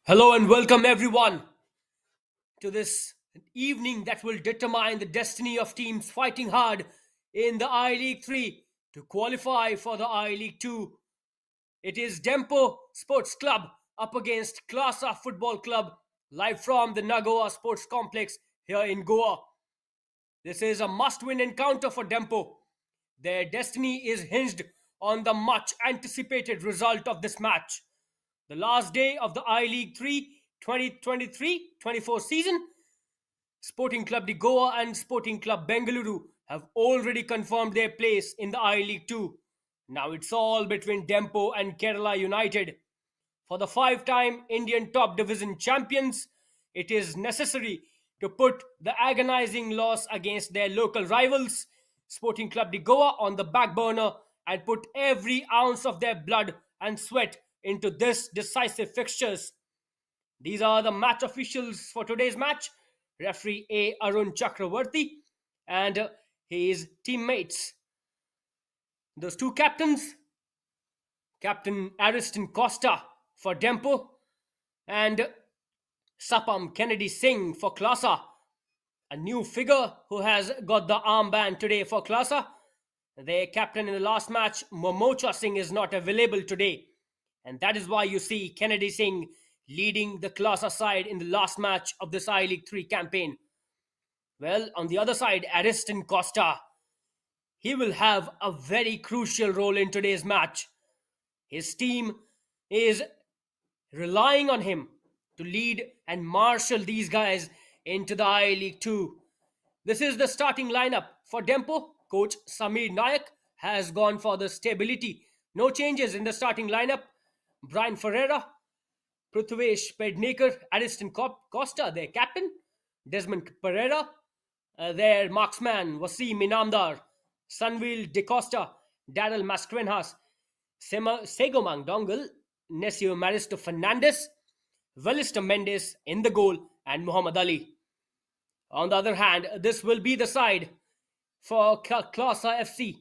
Hello and welcome everyone to this evening that will determine the destiny of teams fighting hard in the I League 3 to qualify for the I League 2. It is Dempo Sports Club up against Klasa Football Club live from the Nagoa Sports Complex here in Goa. This is a must-win encounter for Dempo. Their destiny is hinged on the much anticipated result of this match. The last day of the I League 3 2023-24 season, Sporting Club de Goa and Sporting Club Bengaluru have already confirmed their place in the I League 2. Now it's all between Dempo and Kerala United. For the five-time Indian top division champions, it is necessary to put the agonizing loss against their local rivals, Sporting Club de Goa, on the back burner and put every ounce of their blood and sweat into this decisive fixtures. These are the match officials for today's match: referee A. Arun Chakravarti and his teammates. Those two captains, Captain Ariston Costa for Dempo and Sapam Kennedy Singh for Klasa. A new figure who has got the armband today for Klasa. Their captain in the last match, Momocha Singh, is not available today. And that is why you see Kennedy Singh leading the Klasa side in the last match of this I League 3 campaign. Well, on the other side, Ariston Costa, he will have a very crucial role in today's match. His team is relying on him to lead and marshal these guys into the I League 2. This is the starting lineup for Dempo. Coach Samir Nayak has gone for the stability. No changes in the starting lineup. Brian Ferreira, Prithvesh Pednekar, Ariston Costa, their captain. Desmond Pereira, their marksman. Wasim Inamdar, Sunwil De Costa, Daryl Mascarenhas, Segomang Dongle, Nesio Maristo Fernandez, Velister Mendes in the goal, and Muhammad Ali. On the other hand, this will be the side for Klasa FC.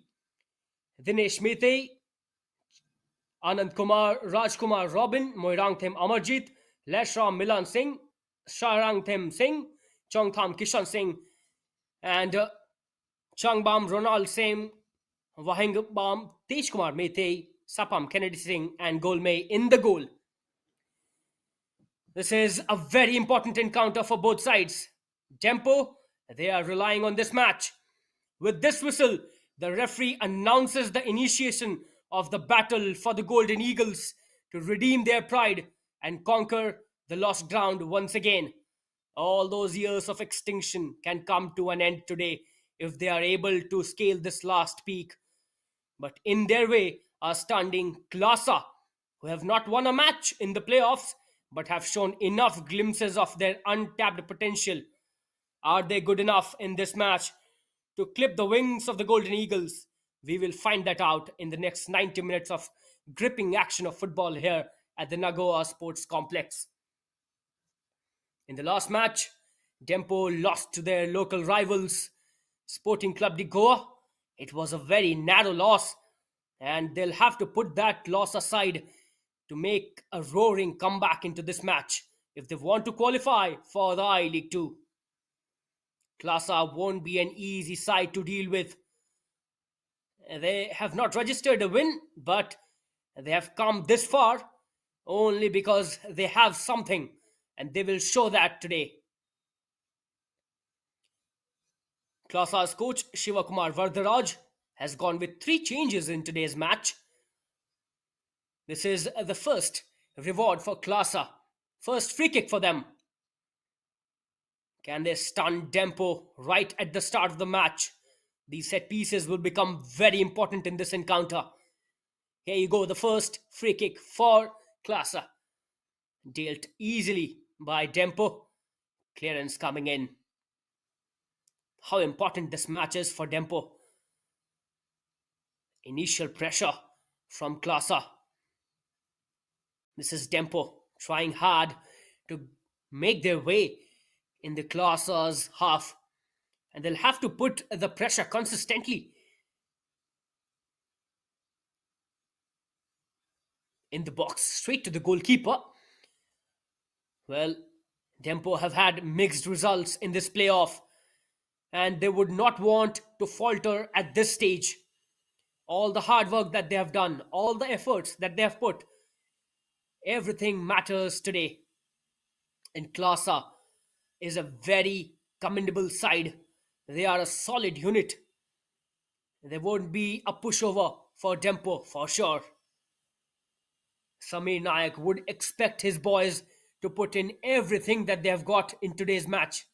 Dinesh Mete, Anand Kumar, Rajkumar Robin, Moirangthem Amarjit, Leshram Milan Singh, Sharangthem Singh, Chongtham Kishan Singh, and Changbam Ronald Singh, Wahingbam Tejkumar Mete, Sapam Kennedy Singh, and Golmay in the goal. This is a very important encounter for both sides. Dempo, they are relying on this match. With this whistle, the referee announces the initiation of the battle for the Golden Eagles to redeem their pride and conquer the lost ground once again. All those years of extinction can come to an end today if they are able to scale this last peak. But in their way are standing Klasa, who have not won a match in the playoffs but have shown enough glimpses of their untapped potential. Are they good enough in this match to clip the wings of the Golden Eagles? We will find that out in the next 90 minutes of gripping action of football here at the Nagoa Sports Complex. In the last match, Dempo lost to their local rivals, Sporting Club de Goa. It was a very narrow loss, and they'll have to put that loss aside to make a roaring comeback into this match if they want to qualify for the I League 2. Klasa won't be an easy side to deal with. They have not registered a win, but they have come this far only because they have something, and they will show that today. Klasa's coach Shivakumar Vardharaj has gone with three changes in today's match. This is the first reward for Klasa, first free kick for them. Can they stun Dempo right at the start of the match? These set pieces will become very important in this encounter. Here you go, the first free kick for Klasa. Dealt easily by Dempo. Clearance coming in. How important this match is for Dempo. Initial pressure from Klasa. This is Dempo trying hard to make their way in the Klasa's half, and they'll have to put the pressure consistently. In the box, straight to the goalkeeper. Well, Dempo have had mixed results in this playoff, and they would not want to falter at this stage. All the hard work that they have done, all the efforts that they have put, everything matters today. And Klasa is a very commendable side. They are a solid unit. There won't be a pushover for Dempo for sure. Samir Nayak would expect his boys to put in everything that they have got in today's match.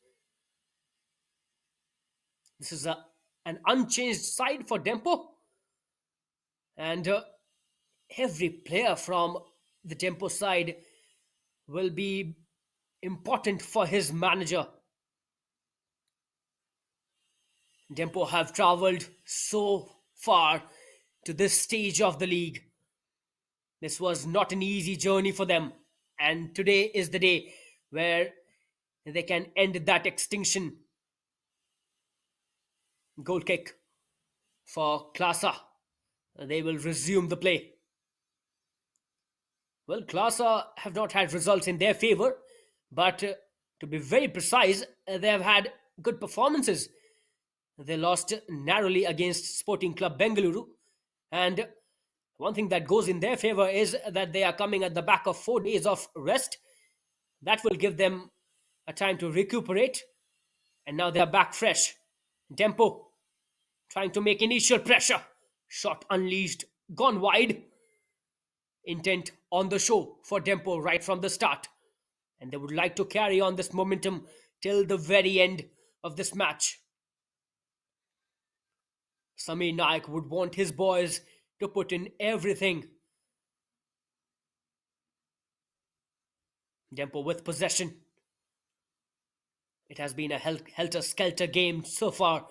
This is an unchanged side for Dempo, and every player from the Dempo side will be important for his manager. Dempo have traveled so far to this stage of the league. This was not an easy journey for them, and today is the day where they can end that extinction. Goal kick for Klasa. They will resume the play. Well, Klasa have not had results in their favor, but to be very precise, they have had good performances. They lost narrowly against Sporting Club Bengaluru, and one thing that goes in their favor is that they are coming at the back of 4 days of rest. That will give them a time to recuperate, and now they are back fresh. Dempo trying to make initial pressure. Shot unleashed, gone wide. Intent on the show for Dempo right from the start. And they would like to carry on this momentum till the very end of this match. Samir Naik would want his boys to put in everything. Dempo with possession. It has been a helter-skelter game so far.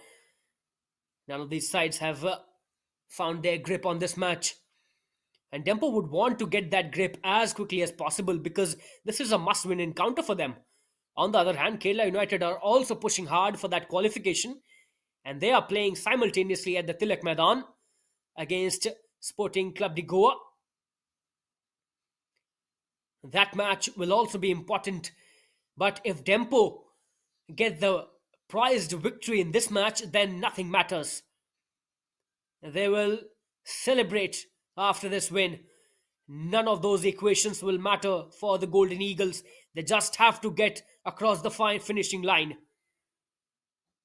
None of these sides have found their grip on this match. And Dempo would want to get that grip as quickly as possible because this is a must-win encounter for them. On the other hand, Kerala United are also pushing hard for that qualification, and they are playing simultaneously at the Tilak Maidan against Sporting Club de Goa. That match will also be important, but if Dempo get the prized victory in this match, then nothing matters. They will celebrate after this win. None of those equations will matter for the Golden Eagles. They just have to get across the fine finishing line.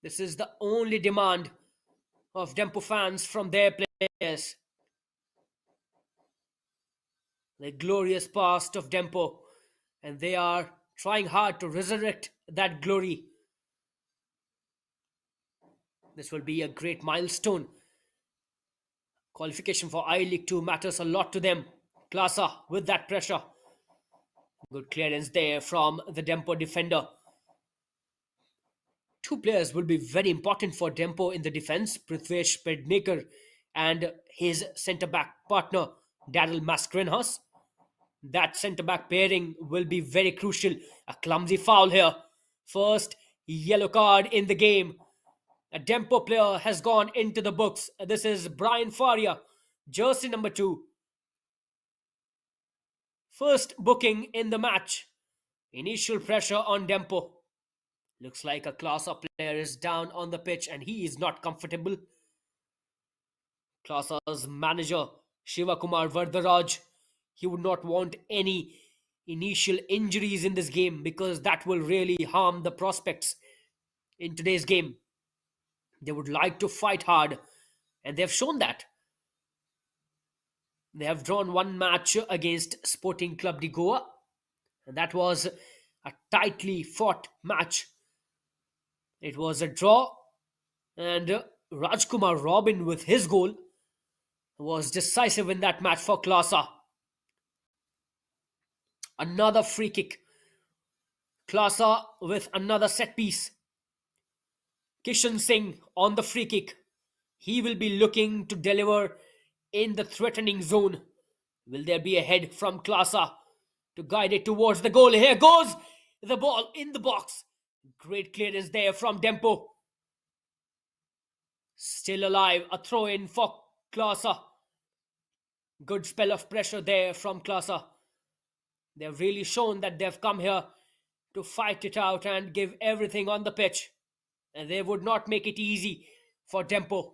This is the only demand of Dempo fans from their players. The glorious past of Dempo, and they are trying hard to resurrect that glory. This will be a great milestone. Qualification for I League 2 matters a lot to them. Klasa with that pressure. Good clearance there from the Dempo defender. Two players will be very important for Dempo in the defense, Prithvesh Pednekar and his centre-back partner, Daryl Mascarenhas. That centre-back pairing will be very crucial. A clumsy foul here. First yellow card in the game. A Dempo player has gone into the books. This is Brian Faria, jersey number 2. First booking in the match. Initial pressure on Dempo. Looks like a Klasa player is down on the pitch and he is not comfortable. Klasa's manager, Shiva Kumar Vardharaj, he would not want any initial injuries in this game because that will really harm the prospects in today's game. They would like to fight hard, and they have shown that. They have drawn one match against Sporting Club de Goa, and that was a tightly fought match. It was a draw, and Rajkumar Robin with his goal was decisive in that match for Klasa. Another free kick. Klasa with another set piece. Kishan Singh on the free kick. He will be looking to deliver in the threatening zone. Will there be a head from Klasa to guide it towards the goal? Here goes the ball in the box. Great clearance there from Dempo. Still alive. A throw in for Klasa. Good spell of pressure there from Klasa. They've really shown that they've come here to fight it out and give everything on the pitch. And they would not make it easy for Dempo.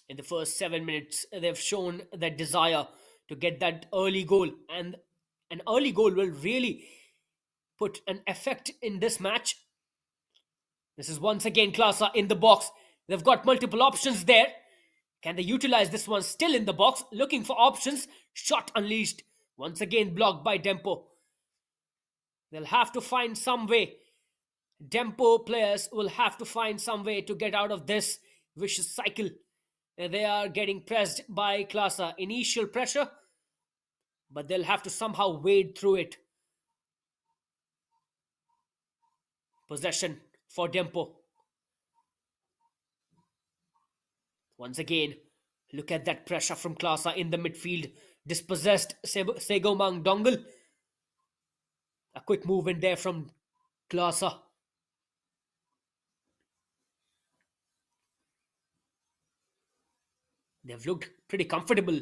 In the first 7 minutes, they've shown that desire to get that early goal, and an early goal will really put an effect in this match. This is once again Klasa in the box. They've got multiple options there. Can they utilize this one? Still in the box, looking for options. Shot unleashed. Once again blocked by Dempo. They'll have to find some way. Dempo players will have to find some way to get out of this vicious cycle. They are getting pressed by Klasa. Initial pressure, but they'll have to somehow wade through it. Possession for Dempo. Once again, look at that pressure from Klasa in the midfield. Dispossessed Segomang Dongle. A quick move in there from Klasa. They've looked pretty comfortable.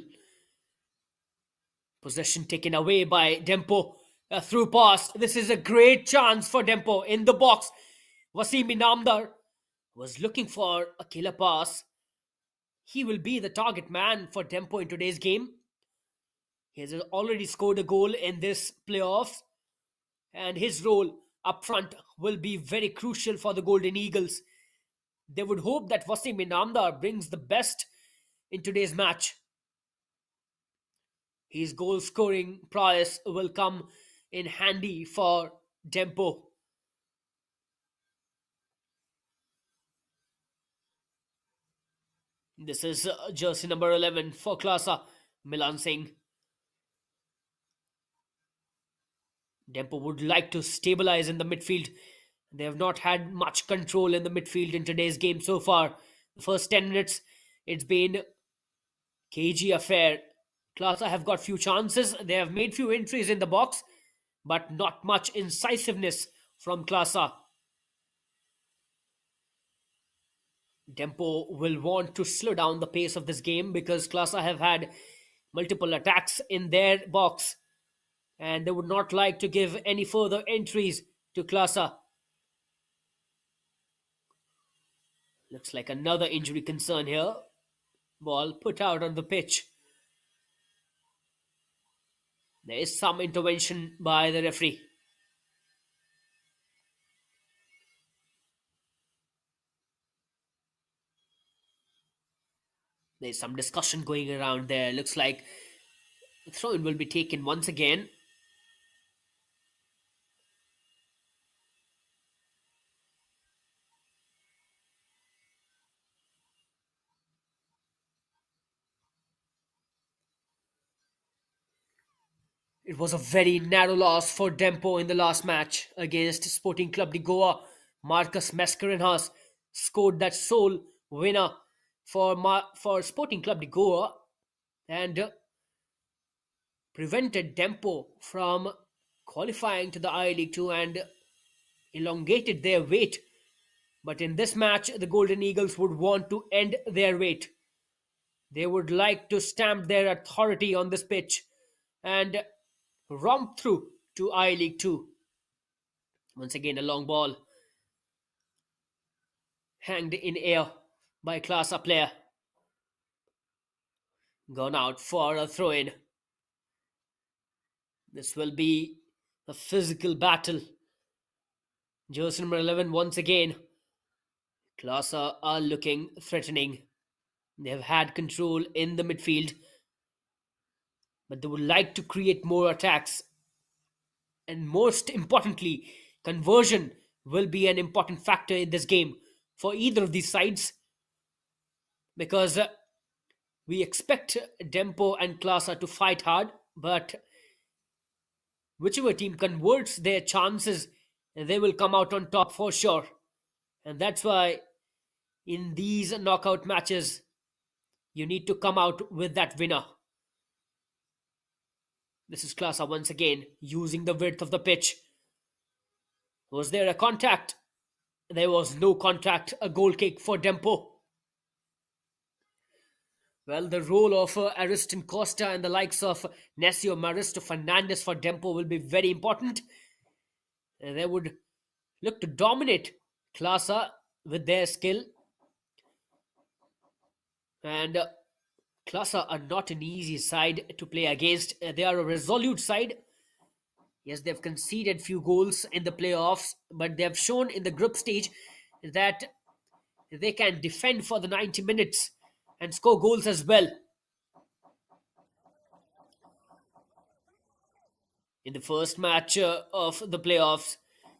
Possession taken away by Dempo. A through pass. This is a great chance for Dempo in the box. Wasim Inamdar was looking for a killer pass. He will be the target man for Dempo in today's game. He has already scored a goal in this playoffs, and his role up front will be very crucial for the Golden Eagles. They would hope that Wasim Inamdar brings the best in today's match. His goal scoring prowess will come in handy for Dempo. This is jersey number 11 for Klasa, Milan Singh. Dempo would like to stabilize in the midfield. They have not had much control in the midfield in today's game so far. The first 10 minutes, it's been cagey affair. Klasa have got few chances. They have made few entries in the box, but not much incisiveness from Klasa. Dempo will want to slow down the pace of this game because Klasa have had multiple attacks in their box, and they would not like to give any further entries to Klasa. Looks like another injury concern here. Ball put out on the pitch. There is some intervention by the referee. There's some discussion going around there. Looks like the throw-in will be taken once again. It was a very narrow loss for Dempo in the last match against Sporting Club de Goa. Marcus Mascarenhas scored that sole winner for Sporting Club de Goa and prevented Dempo from qualifying to the I League 2 and elongated their wait. But in this match, the Golden Eagles would want to end their wait. They would like to stamp their authority on this pitch and romp through to I League 2. Once again, a long ball hanged in air by Klasa player. Gone out for a throw-in. This will be a physical battle. Jersey number 11 once again. Klasa are looking threatening. They have had control in the midfield, but they would like to create more attacks. And most importantly, conversion will be an important factor in this game for either of these sides, because we expect Dempo and Klasa to fight hard, but whichever team converts their chances, they will come out on top for sure. And that's why in these knockout matches, you need to come out with that winner. This is Klasa once again using the width of the pitch. Was there a contact? There was no contact. A goal kick for Dempo. Well, the role of Ariston Costa and the likes of Nesio Maristo Fernandez for Dempo will be very important. They would look to dominate Klasa with their skill. And Klasa are not an easy side to play against. They are a resolute side. Yes, they've conceded few goals in the playoffs, but they have shown in the group stage that they can defend for the 90 minutes and score goals as well. In the first match of the playoffs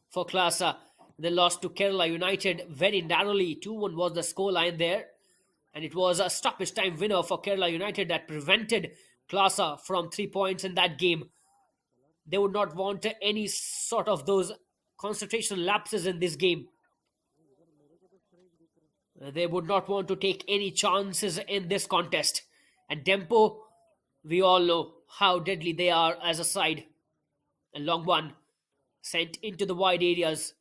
for Klasa, they lost to Kerala United very narrowly. 2-1 was the scoreline there, and it was a stoppage time winner for Kerala United that prevented Klasa from 3 points in that game. They would not want any sort of those concentration lapses in this game. They would not want to take any chances in this contest. And Dempo, we all know how deadly they are as a side. A long one sent into the wide areas.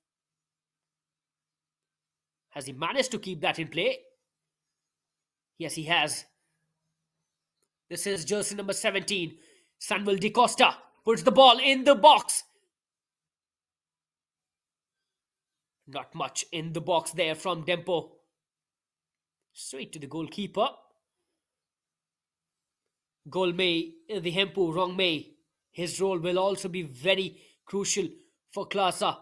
Has he managed to keep that in play? Yes, he has. This is jersey number 17. Samuel Di Costa puts the ball in the box. Not much in the box there from Dempo. Straight to the goalkeeper. Goal May, the Hempu Wrong May. His role will also be very crucial for Klasa.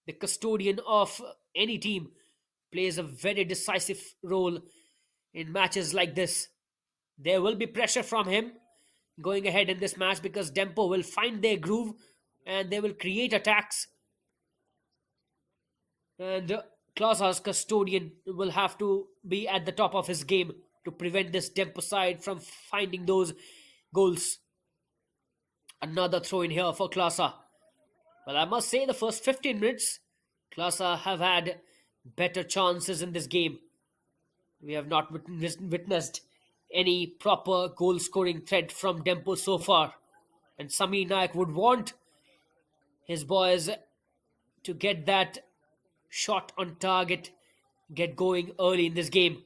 The custodian of any team plays a very decisive role in matches like this. There will be pressure from him going ahead in this match because Dempo will find their groove and they will create attacks. And Klasa's custodian will have to be at the top of his game to prevent this Dempo side from finding those goals. Another throw in here for Klasa. Well, I must say the first 15 minutes, Klasa have had better chances in this game. We have not witnessed any proper goal scoring threat from Dempo so far. And Sami Naik would want his boys to get that shot on target, get going early in this game.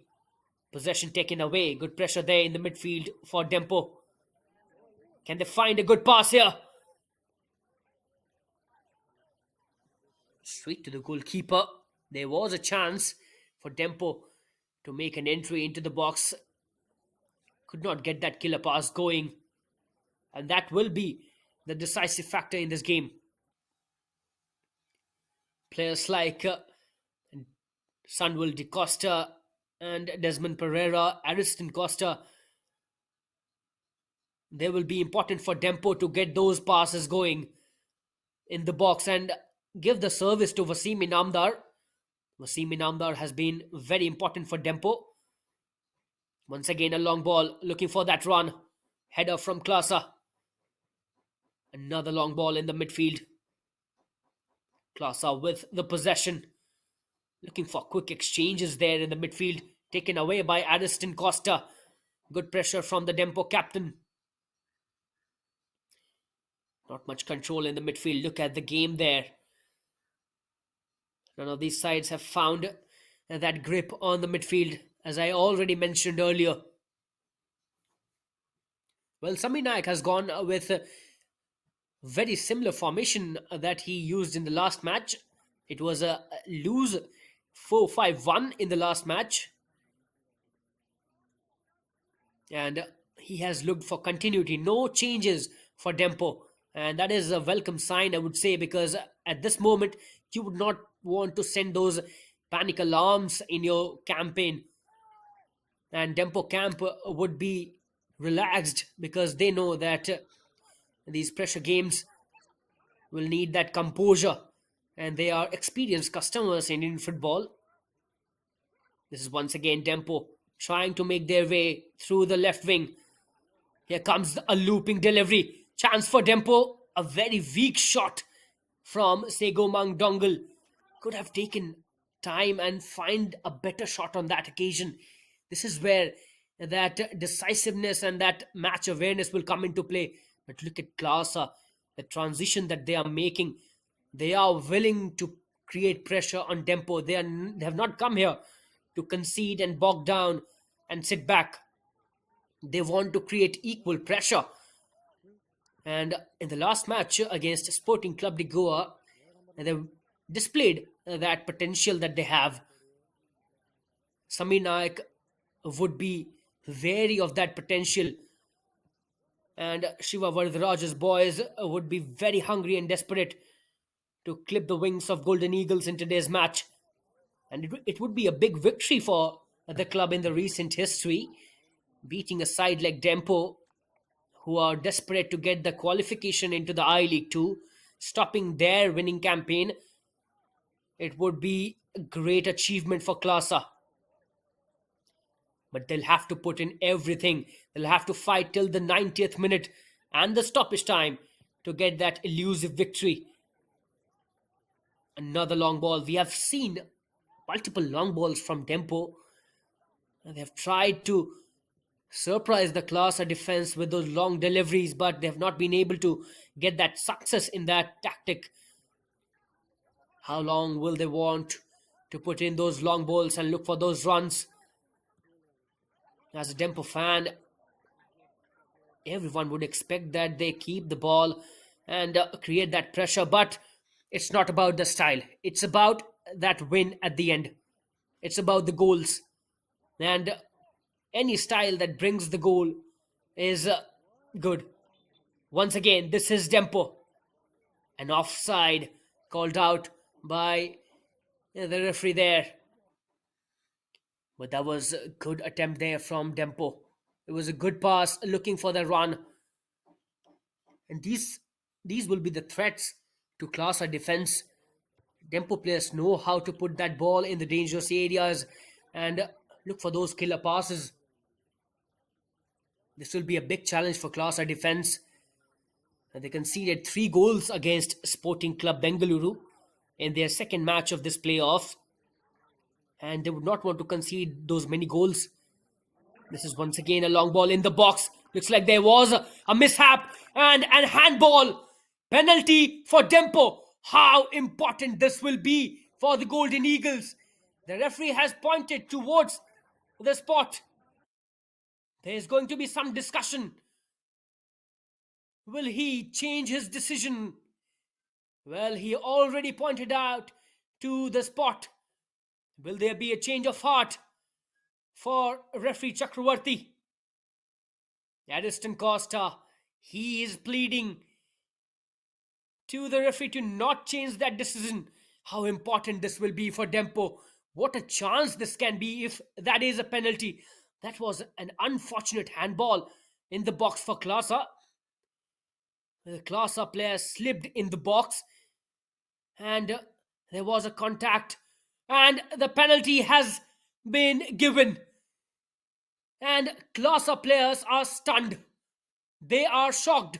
Possession taken away. Good pressure there in the midfield for Dempo. Can they find a good pass here? Straight to the goalkeeper. There was a chance for Dempo to make an entry into the box. Could not get that killer pass going. And that will be the decisive factor in this game. Players like Samuel Di Costa and Desmond Pereira, Ariston Costa, they will be important for Dempo to get those passes going in the box and give the service to Wasim Inamdar. Wasim Inamdar has been very important for Dempo. Once again, a long ball, looking for that run. Header from Klasa. Another long ball in the midfield. Klasa with the possession. Looking for quick exchanges there in the midfield. Taken away by Ariston Costa. Good pressure from the Dempo captain. Not much control in the midfield. Look at the game there. None of these sides have found that grip on the midfield, as I already mentioned earlier. Well, Sami Naik has gone with a very similar formation that he used in the last match. It was a lose 4-5-1 in the last match. And he has looked for continuity. No changes for Dempo. And that is a welcome sign, I would say, because at this moment, you would not want to send those panic alarms in your campaign. And Dempo camp would be relaxed because they know that these pressure games will need that composure. And they are experienced customers in Indian football. This is once again Dempo trying to make their way through the left wing. Here comes a looping delivery. Chance for Dempo. A very weak shot from Segomang Dongle. Could have taken time and find a better shot on that occasion. This is where that decisiveness and that match awareness will come into play. But look at Klasa, the transition that they are making. They are willing to create pressure on Dempo. They have not come here to concede and bog down and sit back. They want to create equal pressure. And in the last match against Sporting Club de Goa, they displayed that potential that they have. Samir Naik would be wary of that potential, and Shiva Vardaraja's boys would be very hungry and desperate to clip the wings of Golden Eagles in today's match. And it would be a big victory for the club in the recent history, beating a side like Dempo, who are desperate to get the qualification into the I League 2, stopping their winning campaign. It would be a great achievement for Klasa. But they'll have to put in everything. They'll have to fight till the 90th minute and the stoppage time to get that elusive victory. Another long ball. We have seen multiple long balls from Dempo. And they have tried to surprise the Klasa defense with those long deliveries, but they have not been able to get that success in that tactic. How long will they want to put in those long balls and look for those runs? As a Dempo fan, everyone would expect that they keep the ball and create that pressure, but it's not about the style. It's about that win at the end. It's about the goals. And any style that brings the goal is good. Once again, this is Dempo. An offside called out by the referee there. But that was a good attempt there from Dempo. It was a good pass looking for the run. And these will be the threats to Klasa defense. Dempo players know how to put that ball in the dangerous areas and look for those killer passes. This will be a big challenge for Klasa defense. And they conceded 3 goals against Sporting Club Bengaluru in their second match of this playoff. And they would not want to concede those many goals. This is once again a long ball in the box. Looks like there was a mishap and a handball. Penalty for Dempo. How important this will be for the Golden Eagles. The referee has pointed towards the spot. There is going to be some discussion. Will he change his decision? Well, he already pointed out to the spot. Will there be a change of heart for referee Chakravarti? Addiston Costa, he is pleading to the referee to not change that decision. How important this will be for Dempo. What a chance this can be if that is a penalty. That was an unfortunate handball in the box for Klasa. The Klasa player slipped in the box and there was a contact and the penalty has been given. And Klasa players are stunned. They are shocked.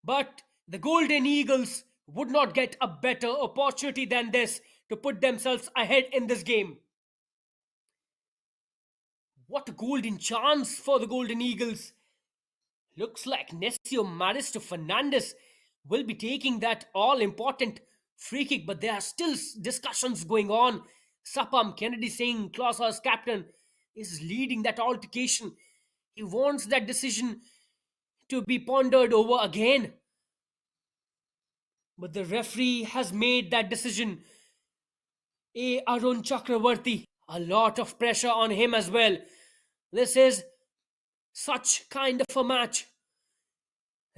But the Golden Eagles would not get a better opportunity than this to put themselves ahead in this game. What a golden chance for the Golden Eagles. Looks like Necio Maristo Fernandez will be taking that all-important free kick, but there are still discussions going on. Sapam Kennedy Singh, Klasa's captain, is leading that altercation. He wants that decision to be pondered over again. But the referee has made that decision. Arun Chakravarti, a lot of pressure on him as well. This is such kind of a match.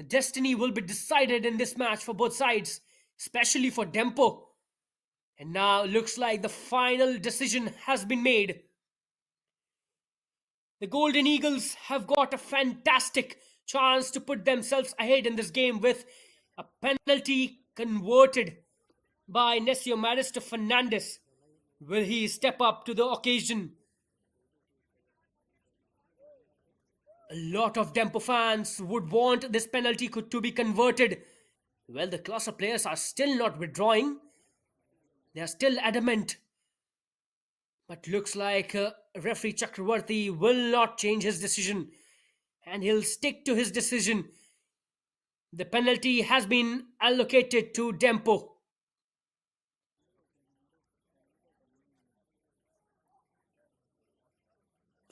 Destiny will be decided in this match for both sides, especially for Dempo. And now looks like the final decision has been made. The Golden Eagles have got a fantastic chance to put themselves ahead in this game with a penalty converted by Necio Maristo Fernandez. Will he step up to the occasion? A lot of Dempo fans would want this penalty to be converted. Well, the Klasa players are still not withdrawing. They are still adamant. But looks like referee Chakravarti will not change his decision. And he'll stick to his decision. The penalty has been allocated to Dempo.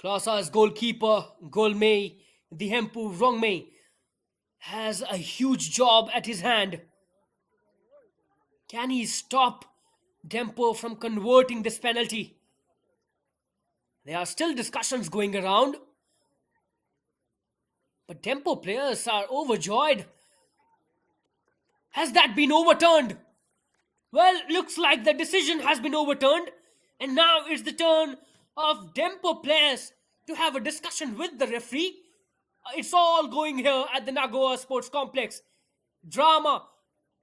Klasa's goalkeeper, Golmei, Dempo Rongmei, has a huge job at his hand. Can he stop Dempo from converting this penalty? There are still discussions going around, but Dempo players are overjoyed. Has that been overturned? Well, looks like the decision has been overturned, and now it's the turn of Dempo players to have a discussion with the referee. It's all going here at the Nagoa Sports Complex. Drama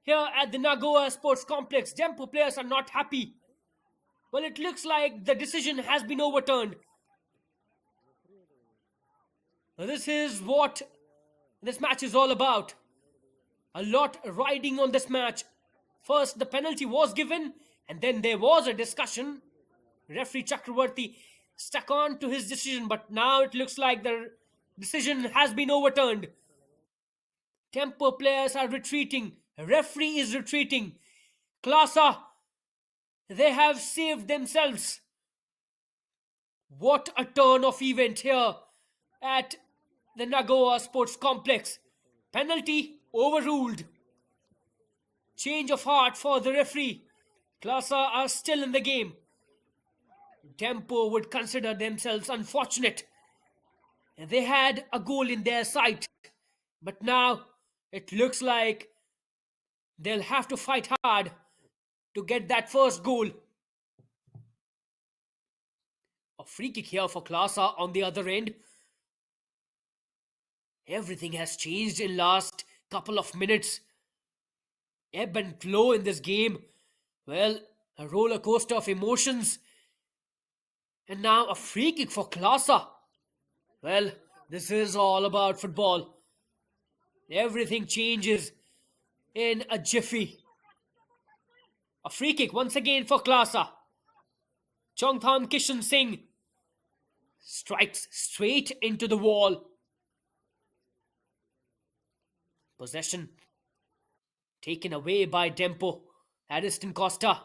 here at the Nagoa Sports Complex. Dempo players are not happy. Well, it looks like the decision has been overturned. This is what this match is all about. A lot riding on this match. First, the penalty was given, and then there was a discussion. Referee Chakravarti stuck on to his decision, but now it looks like the decision has been overturned. Dempo players are retreating. Referee is retreating. Klasa, they have saved themselves. What a turn of event here at the Nagoa Sports Complex. Penalty overruled. Change of heart for the referee. Klasa are still in the game. Dempo would consider themselves unfortunate. They had a goal in their sight. But now it looks like they'll have to fight hard to get that first goal. A free kick here for Klasa on the other end. Everything has changed in last couple of minutes. Ebb and flow in this game. Well, a roller coaster of emotions. And now a free kick for Klasa. Well, this is all about football. Everything changes in a jiffy. A free kick once again for Klasa. Chongtham Kishan Singh strikes straight into the wall. Possession taken away by Dempo. Ariston Costa.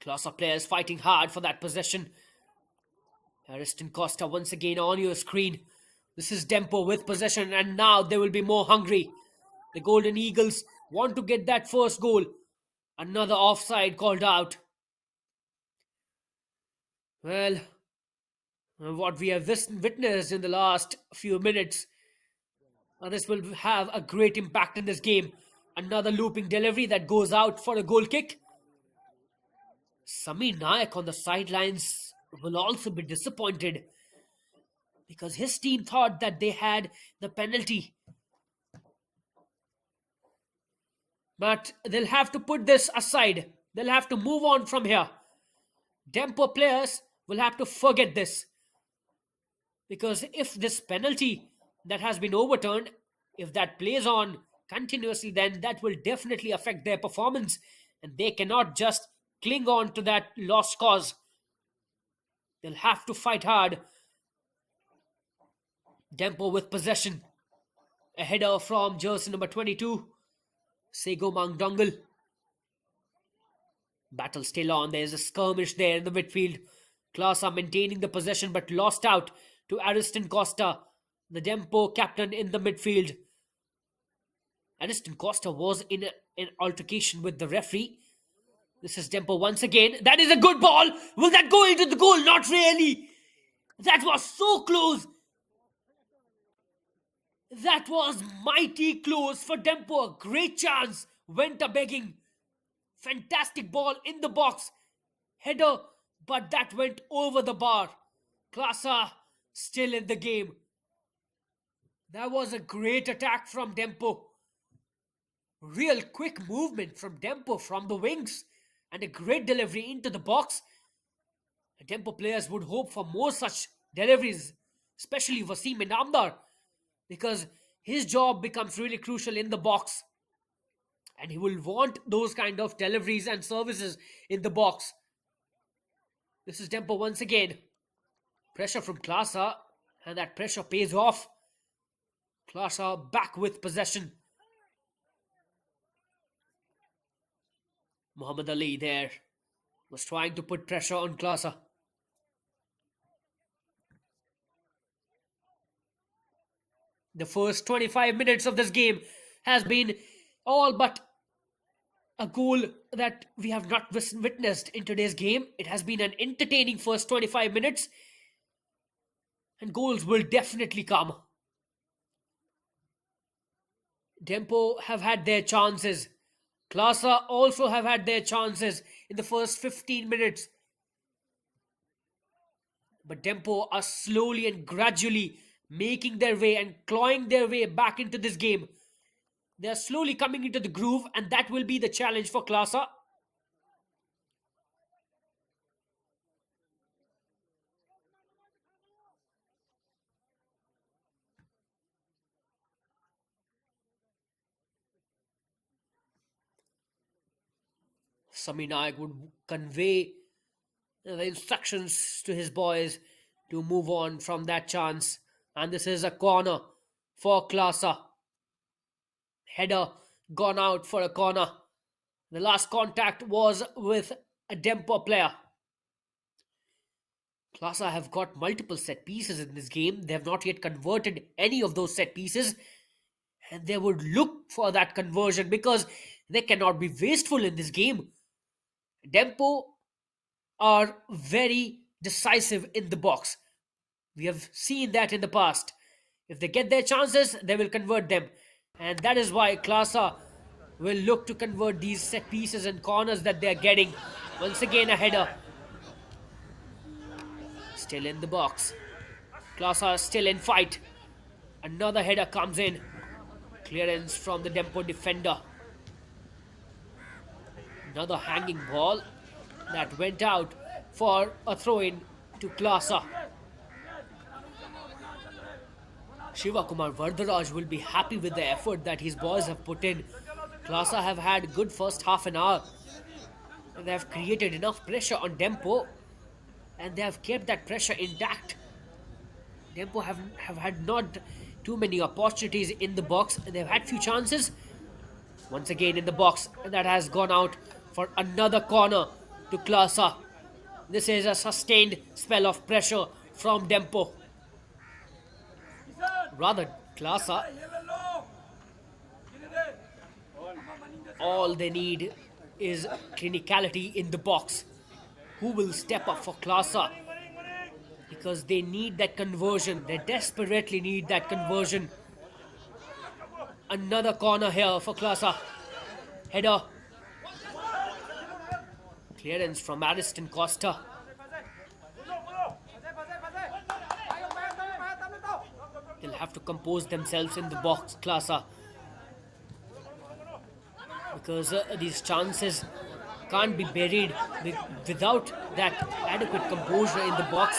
Klasa players fighting hard for that possession. Ariston Costa once again on your screen. This is Dempo with possession, and now they will be more hungry. The Golden Eagles want to get that first goal. Another offside called out. Well, what we have witnessed in the last few minutes, this will have a great impact in this game. Another looping delivery that goes out for a goal kick. Samir Nayak on the sidelines will also be disappointed because his team thought that they had the penalty. But they'll have to put this aside. They'll have to move on from here. Dempo players will have to forget this. Because if this penalty that has been overturned, if that plays on continuously, then that will definitely affect their performance. And they cannot just cling on to that lost cause. They'll have to fight hard. Dempo with possession. A header from jersey number 22. Sego Mangdongal. Battle still on. There's a skirmish there in the midfield. Klasa maintaining the possession but lost out to Ariston Costa, the Dempo captain in the midfield. Ariston Costa was in an altercation with the referee. This is Dempo once again. That is a good ball. Will that go into the goal? Not really. That was so close. That was mighty close for Dempo. A great chance. Went a begging. Fantastic ball in the box. Header, but that went over the bar. Klasa still in the game. That was a great attack from Dempo. Real quick movement from Dempo from the wings. And a great delivery into the box. Dempo players would hope for more such deliveries. Especially Wasim Inamdar. Because his job becomes really crucial in the box. And he will want those kind of deliveries and services in the box. This is Dempo once again. Pressure from Klasa. And that pressure pays off. Klasa back with possession. Muhammad Ali there was trying to put pressure on Klasa. The first 25 minutes of this game has been all but a goal that we have not witnessed in today's game. It has been an entertaining first 25 minutes, and goals will definitely come. Dempo have had their chances. Klasa also have had their chances in the first 15 minutes. But Dempo are slowly and gradually making their way and clawing their way back into this game. They are slowly coming into the groove, and that will be the challenge for Klasa. Sami Naik would convey the instructions to his boys to move on from that chance. And this is a corner for Klasa. Header gone out for a corner. The last contact was with a Dempo player. Klasa have got multiple set pieces in this game. They have not yet converted any of those set pieces. And they would look for that conversion because they cannot be wasteful in this game. Dempo are very decisive in the box. We have seen that in the past. If they get their chances, they will convert them. And that is why Klasa will look to convert these set pieces and corners that they are getting. Once again, a header. Still in the box. Klasa still in fight. Another header comes in. Clearance from the Dempo defender. Another hanging ball that went out for a throw-in to Klasa. Shivakumar Vardharaj will be happy with the effort that his boys have put in. Klasa have had good first half an hour. They have created enough pressure on Dempo, and they have kept that pressure intact. Dempo have had not too many opportunities in the box. They've had few chances. Once again in the box, and that has gone out for another corner to Klasa. This is a sustained spell of pressure from Dempo. Rather, Klasa, all they need is clinicality in the box. Who will step up for Klasa? Because they need that conversion. They desperately need that conversion. Another corner here for Klasa. Header. Clearance from Ariston Costa. They'll have to compose themselves in the box, Klasa. Because these chances can't be buried without that adequate composure in the box.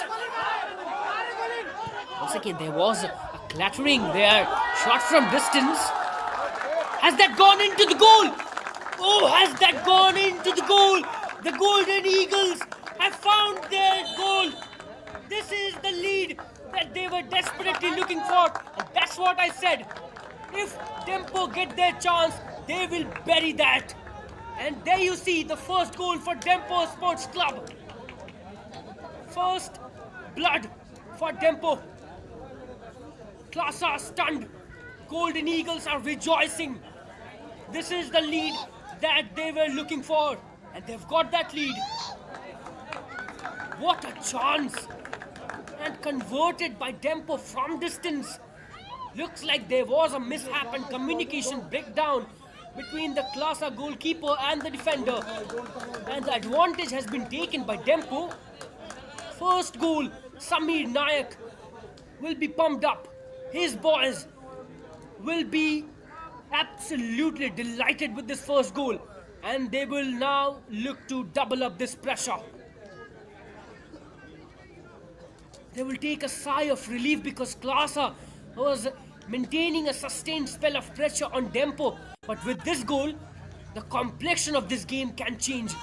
Once again, there was a clattering there. Shot from distance. Has that gone into the goal? Oh, has that gone into the goal? The Golden Eagles have found their goal. This is the lead that they were desperately looking for. And that's what I said. If Dempo get their chance, they will bury that. And there you see the first goal for Dempo Sports Club. First blood for Dempo. Klasa stunned. Golden Eagles are rejoicing. This is the lead that they were looking for. And they've got that lead. What a chance. And converted by Dempo from distance. Looks like there was a mishap and communication breakdown between the Klasa goalkeeper and the defender. And the advantage has been taken by Dempo. First goal, Samir Nayak will be pumped up. His boys will be absolutely delighted with this first goal. And they will now look to double up this pressure. They will take a sigh of relief because Klasa was maintaining a sustained spell of pressure on Dempo. But with this goal, the complexion of this game can change.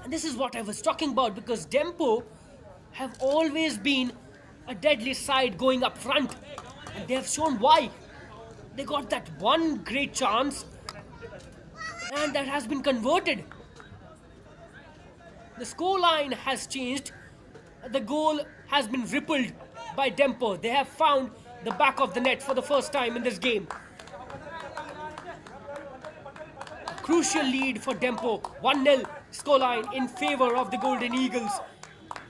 And this is what I was talking about, because Dempo have always been a deadly side going up front. And they have shown why. They got that one great chance, and that has been converted. The scoreline has changed. The goal has been rippled by Dempo. They have found the back of the net for the first time in this game. A crucial lead for Dempo, 1-0 scoreline in favor of the Golden Eagles.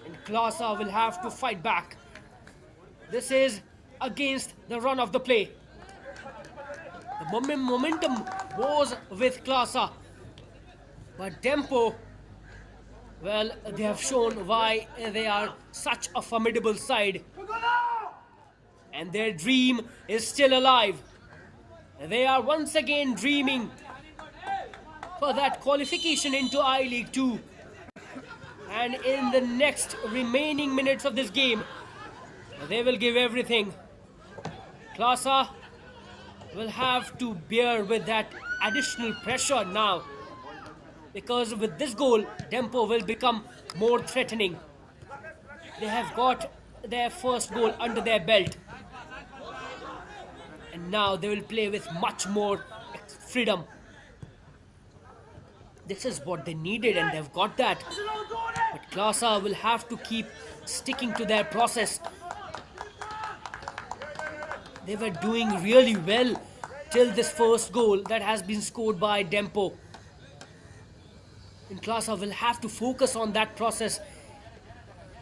And Klasa will have to fight back. This is against the run of the play. The momentum was with Klasa, but Dempo, well, they have shown why they are such a formidable side. And their dream is still alive. They are once again dreaming for that qualification into I-League 2. And in the next remaining minutes of this game, they will give everything. Klasa will have to bear with that additional pressure now, because with this goal, Dempo will become more threatening. They have got their first goal under their belt, and now they will play with much more freedom. This is what they needed, and they've got that. But Klasa will have to keep sticking to their process. They were doing really well till this first goal that has been scored by Dempo. And Klasa will have to focus on that process.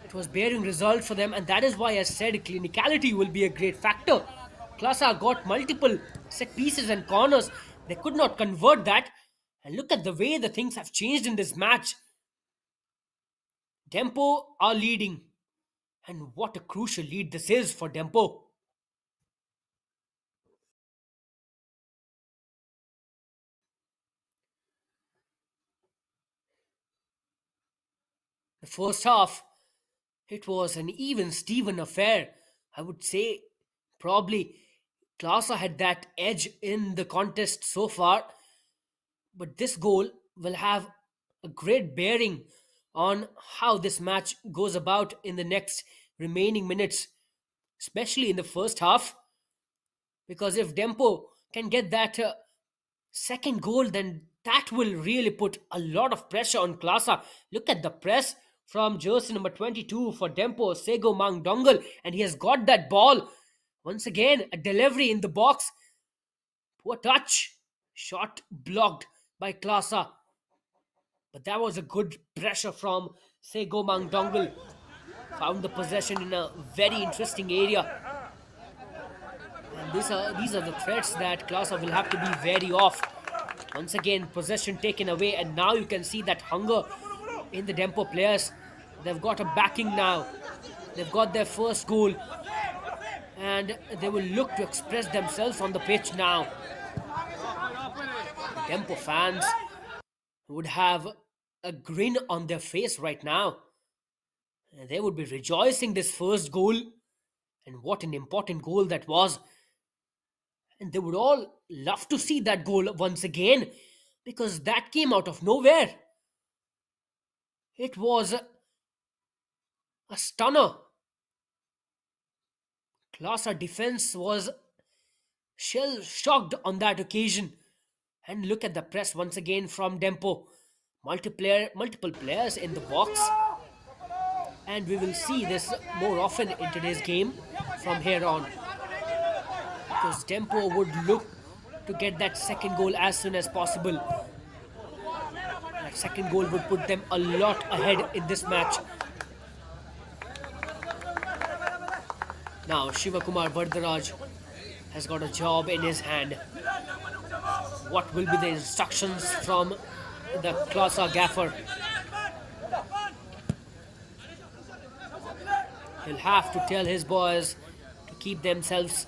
It was bearing results for them, and that is why I said clinicality will be a great factor. Klasa got multiple set pieces and corners. They could not convert that. And look at the way the things have changed in this match. Dempo are leading. And what a crucial lead this is for Dempo. The first half, it was an even Steven affair. I would say probably Klasa had that edge in the contest so far, but this goal will have a great bearing on how this match goes about in the next remaining minutes, especially in the first half. Because if Dempo can get that second goal, then that will really put a lot of pressure on Klasa. Look at the press from jersey number 22 for Dempo, Sego Mang Dongle, and he has got that ball. Once again, a delivery in the box. Poor touch. Shot blocked by Klasa. But that was a good pressure from Sego Mang Dongle. Found the possession in a very interesting area. And these are the threats that Klasa will have to be very off. Once again, possession taken away, and now you can see that hunger in the Dempo players. They've got a backing now. They've got their first goal, and they will look to express themselves on the pitch now. The Dempo fans would have a grin on their face right now. And they would be rejoicing this first goal, and what an important goal that was. And they would all love to see that goal once again, because that came out of nowhere. It was a stunner. Klasa defense was shell shocked on that occasion. And look at the press once again from Dempo. Multiple players in the box. And we will see this more often in today's game from here on. Because Dempo would look to get that second goal as soon as possible. That second goal would put them a lot ahead in this match. Now Shivakumar Vardharaj has got a job in his hand. What will be the instructions from the Klasa gaffer? He'll have to tell his boys to keep themselves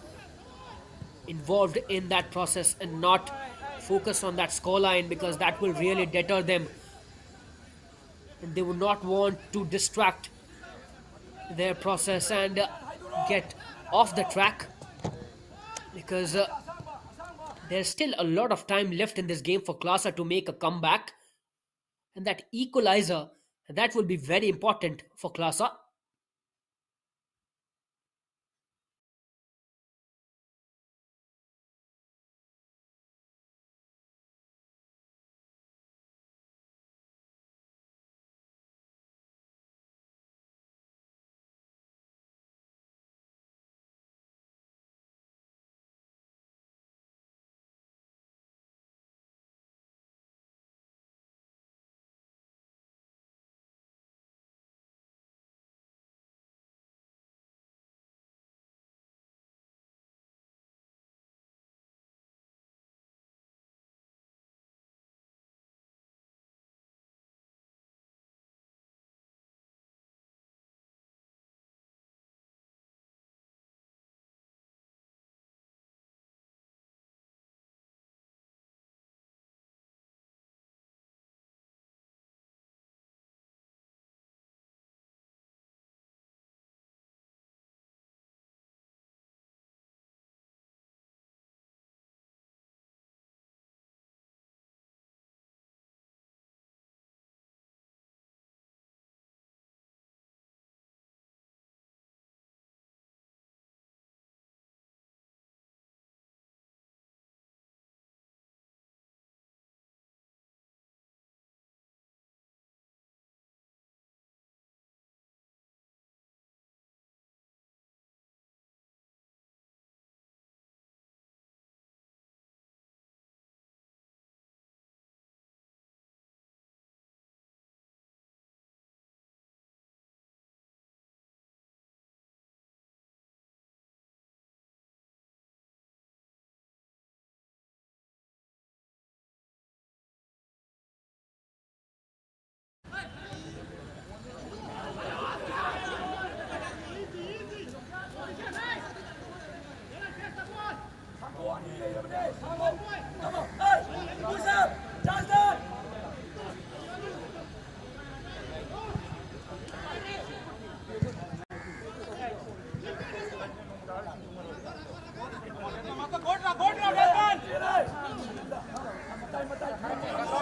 involved in that process and not focus on that scoreline, because that will really deter them. And they would not want to distract their process and get off the track, because there's still a lot of time left in this game for Klasa to make a comeback, and that equalizer, that will be very important for Klasa.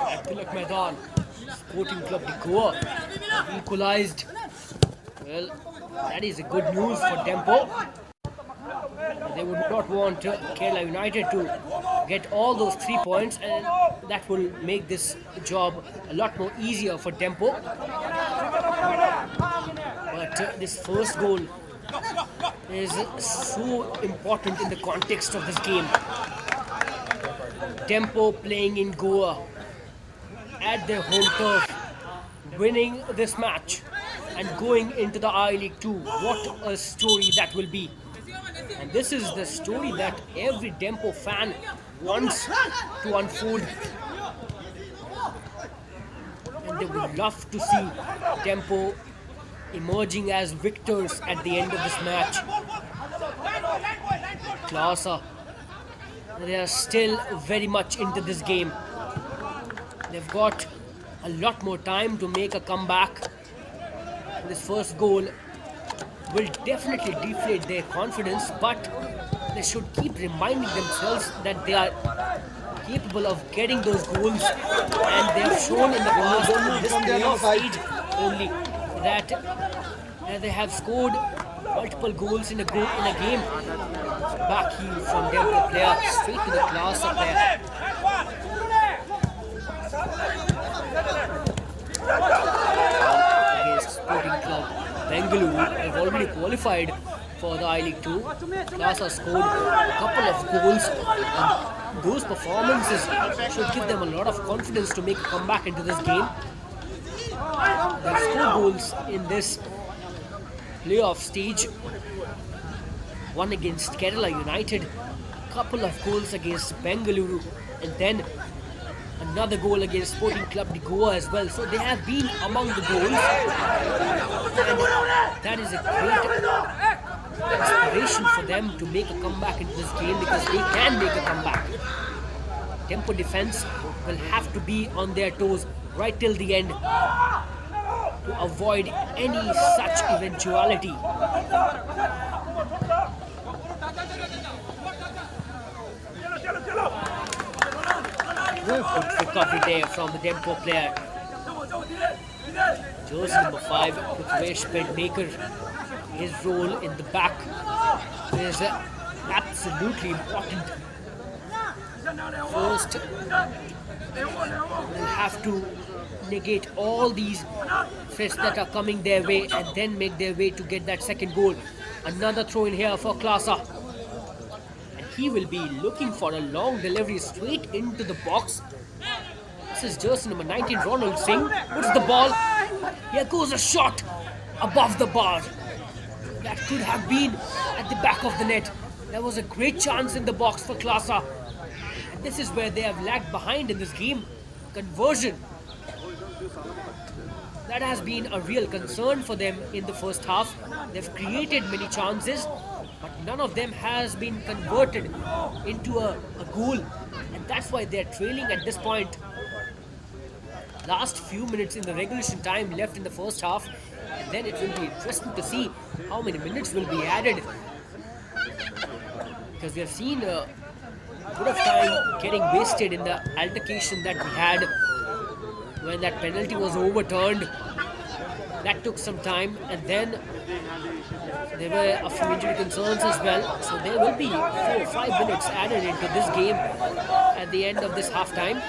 At Tilak Maidan, Sporting Club Nagoa equalized. Well, that is a good news for Dempo. They would not want Kerala United to get all those 3 points, and that will make this job a lot more easier for Dempo. But this first goal is so important in the context of this game. Dempo playing in Goa at their home turf, winning this match and going into the I League 2. What a story that will be. And this is the story that every Dempo fan wants to unfold. And they would love to see Dempo emerging as victors at the end of this match. Klasa, they are still very much into this game. They've got a lot more time to make a comeback. This first goal will definitely deflate their confidence, but they should keep reminding themselves that they are capable of getting those goals, and they have shown in the past in this playoff stage only that they have scored multiple goals in a game. Back heel from Dempo player straight to the Klasa player. Against Sporting Club Bengaluru, they've already qualified for the I League 2. Klasa scored a couple of goals, and those performances should give them a lot of confidence to make a comeback into this game. They've scored goals in this playoff stage. One against Kerala United, a couple of goals against Bengaluru, and then another goal against Sporting Club Nagoa as well. So they have been among the goals, and that is a great inspiration for them to make a comeback into this game, because they can make a comeback. Dempo defense will have to be on their toes right till the end to avoid any such eventuality. Good recovery there from the Dempo player. Jersey number 5, Prithvesh Bedmaker. His role in the back is absolutely important. First, they'll have to negate all these threats that are coming their way, and then make their way to get that second goal. Another throw in here for Klasa. He will be looking for a long delivery straight into the box. This is jersey number 19, Ronald Singh. Puts the ball. Here goes a shot above the bar. That could have been at the back of the net. There was a great chance in the box for Klasa. And this is where they have lagged behind in this game. Conversion. That has been a real concern for them in the first half. They've created many chances, but none of them has been converted into a goal, and that's why they're trailing at this point. Last few minutes in the regulation time left in the first half, and then it will be interesting to see how many minutes will be added, because we have seen a bit of time getting wasted in the altercation that we had when that penalty was overturned. That took some time, and then there were a few injury concerns as well. So there will be 4 or 5 minutes added into this game at the end of this halftime.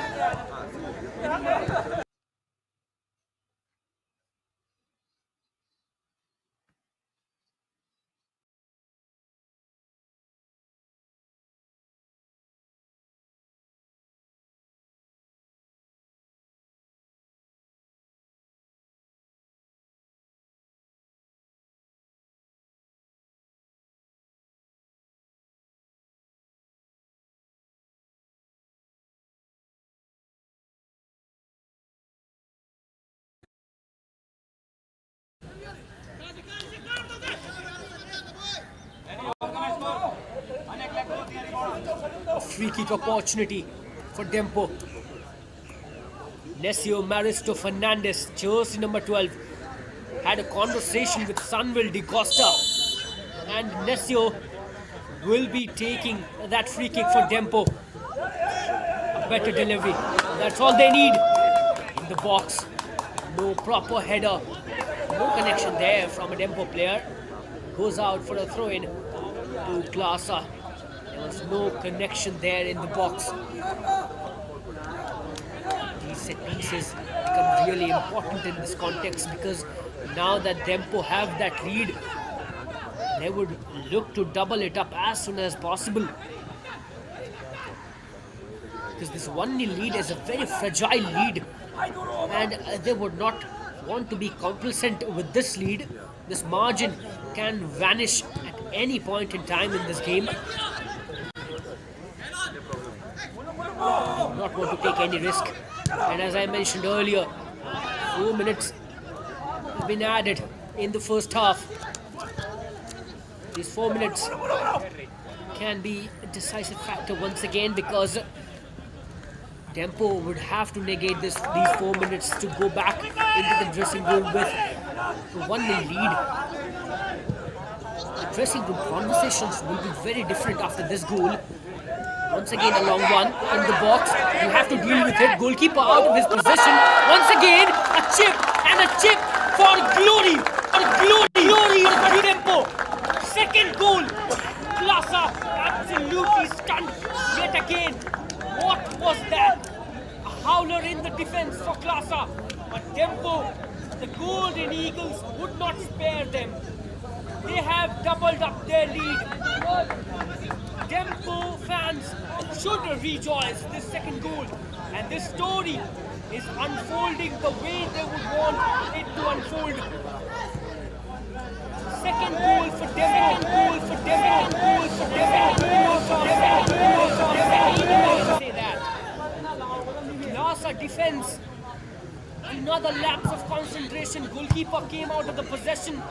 free kick opportunity for Dempo. Nesio Maristo Fernandez, jersey number 12, had a conversation with Sunwell de Costa, and Nesio will be taking that free kick for Dempo. A better delivery. That's all they need. In the box. No proper header. No connection there from a Dempo player. Goes out for a throw-in to Klasa. There was no connection there in the box. These set pieces become really important in this context, because now that Dempo have that lead, they would look to double it up as soon as possible. Because this 1-0 lead is a very fragile lead, and they would not want to be complacent with this lead. This margin can vanish at any point in time in this game. Not want to take any risk. And as I mentioned earlier, 4 minutes have been added in the first half. These 4 minutes can be a decisive factor once again, because Dempo would have to negate these 4 minutes to go back into the dressing room with a 1-0 lead. The dressing room conversations will be very different after this goal. Once again, a long one in the box. You have to deal with it. Goalkeeper out of his position. Once again, a chip and a chip for glory. For glory of Dempo. Second goal. Klasa absolutely stunned yet again. What was that? A howler in the defense for Klasa. But Dempo, the Golden Eagles, would not spare them. They have doubled up their lead. Dempo fans should rejoice this second goal, and this story is unfolding the way they would want it to unfold. Second goal for Dempo. Say that. Klasa defense. Another lapse of concentration. Goalkeeper came out of the position.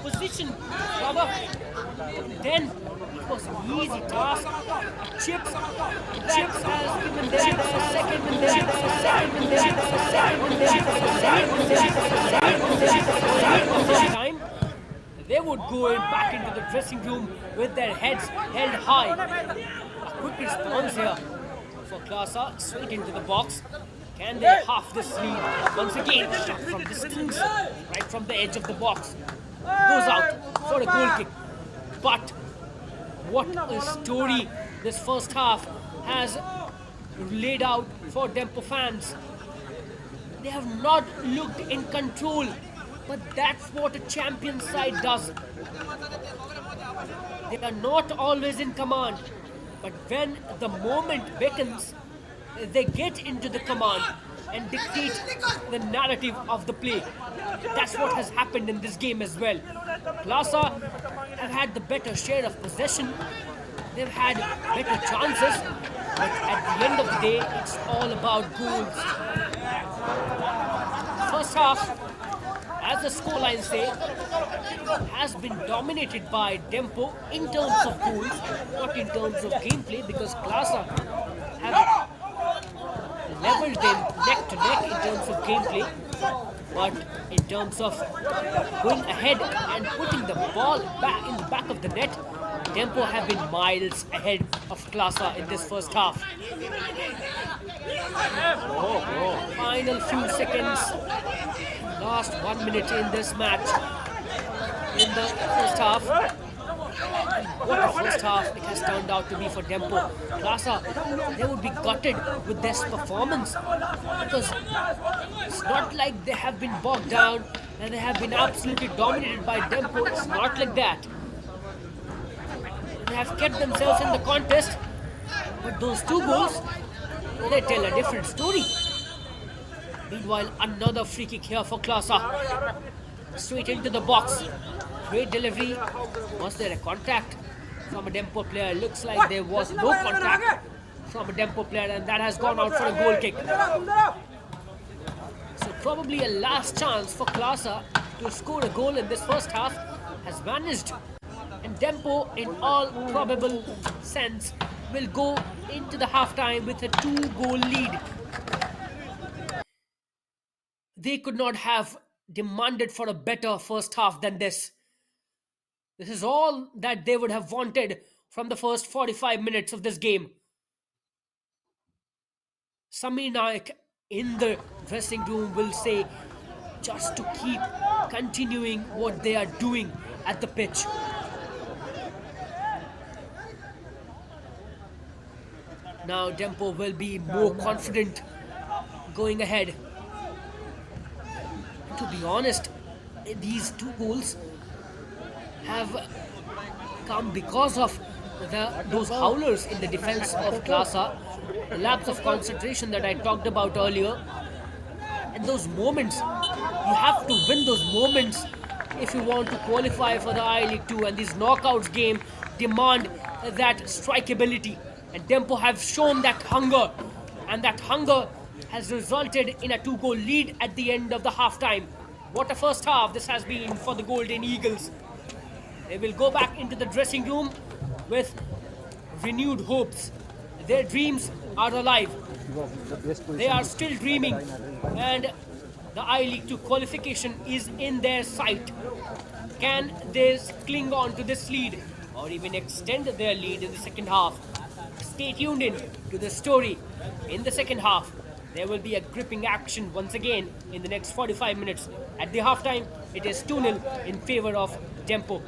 Rather. Then it was an easy task. Chips has given them time. They would go back into the dressing room with their heads held high. A quick response here for Klasa, straight into the box. Can they half this lead? Once again, shot from distance, right from the edge of the box. Goes out for a goal kick. But what a story this first half has laid out for Dempo fans. They have not looked in control, but that's what a champion side does. They are not always in command, but when the moment beckons, they get into the command and dictate the narrative of the play. That's what has happened in this game as well. Klasa have had the better share of possession. They've had better chances, but at the end of the day, it's all about goals. First half, as the scoreline say, has been dominated by Dempo in terms of goals, not in terms of gameplay, because Klasa have leveled them neck to neck in terms of gameplay, but in terms of going ahead and putting the ball back in the back of the net, Dempo have been miles ahead of Klasa in this first half. Final few seconds, last 1 minute in this match, in the first half. What a first half it has turned out to be for Dempo. Klasa, they would be gutted with this performance, because it's not like they have been bogged down and they have been absolutely dominated by Dempo. It's not like that. They have kept themselves in the contest, but those 2 goals, they tell a different story. Meanwhile, another free kick here for Klasa. Straight into the box. Great delivery. Was there a contact from a Dempo player? Looks like there was no contact from a Dempo player, and that has gone out for a goal kick. So probably a last chance for Klasa to score a goal in this first half has vanished. And Dempo, in all probable sense, will go into the halftime with a two-goal lead. They could not have demanded for a better first half than this. This is all that they would have wanted from the first 45 minutes of this game. Samir Naik in the dressing room will say just to keep continuing what they are doing at the pitch. Now Dempo will be more confident going ahead. To be honest, these two goals have come because of those howlers in the defense of Klasa, the lapse of concentration that I talked about earlier, and those moments. You have to win those moments if you want to qualify for the I League 2, and these knockouts game demand that strikeability. And Dempo have shown that hunger, and that hunger has resulted in a two-goal lead at the end of the halftime. What a first half this has been for the Golden Eagles. They will go back into the dressing room with renewed hopes. Their dreams are alive. They are still dreaming, and the I League 2 qualification is in their sight. Can they cling on to this lead or even extend their lead in the second half? Stay tuned in to the story in the second half. There will be a gripping action once again in the next 45 minutes. At the halftime, it is 2-0 in favor of Dempo.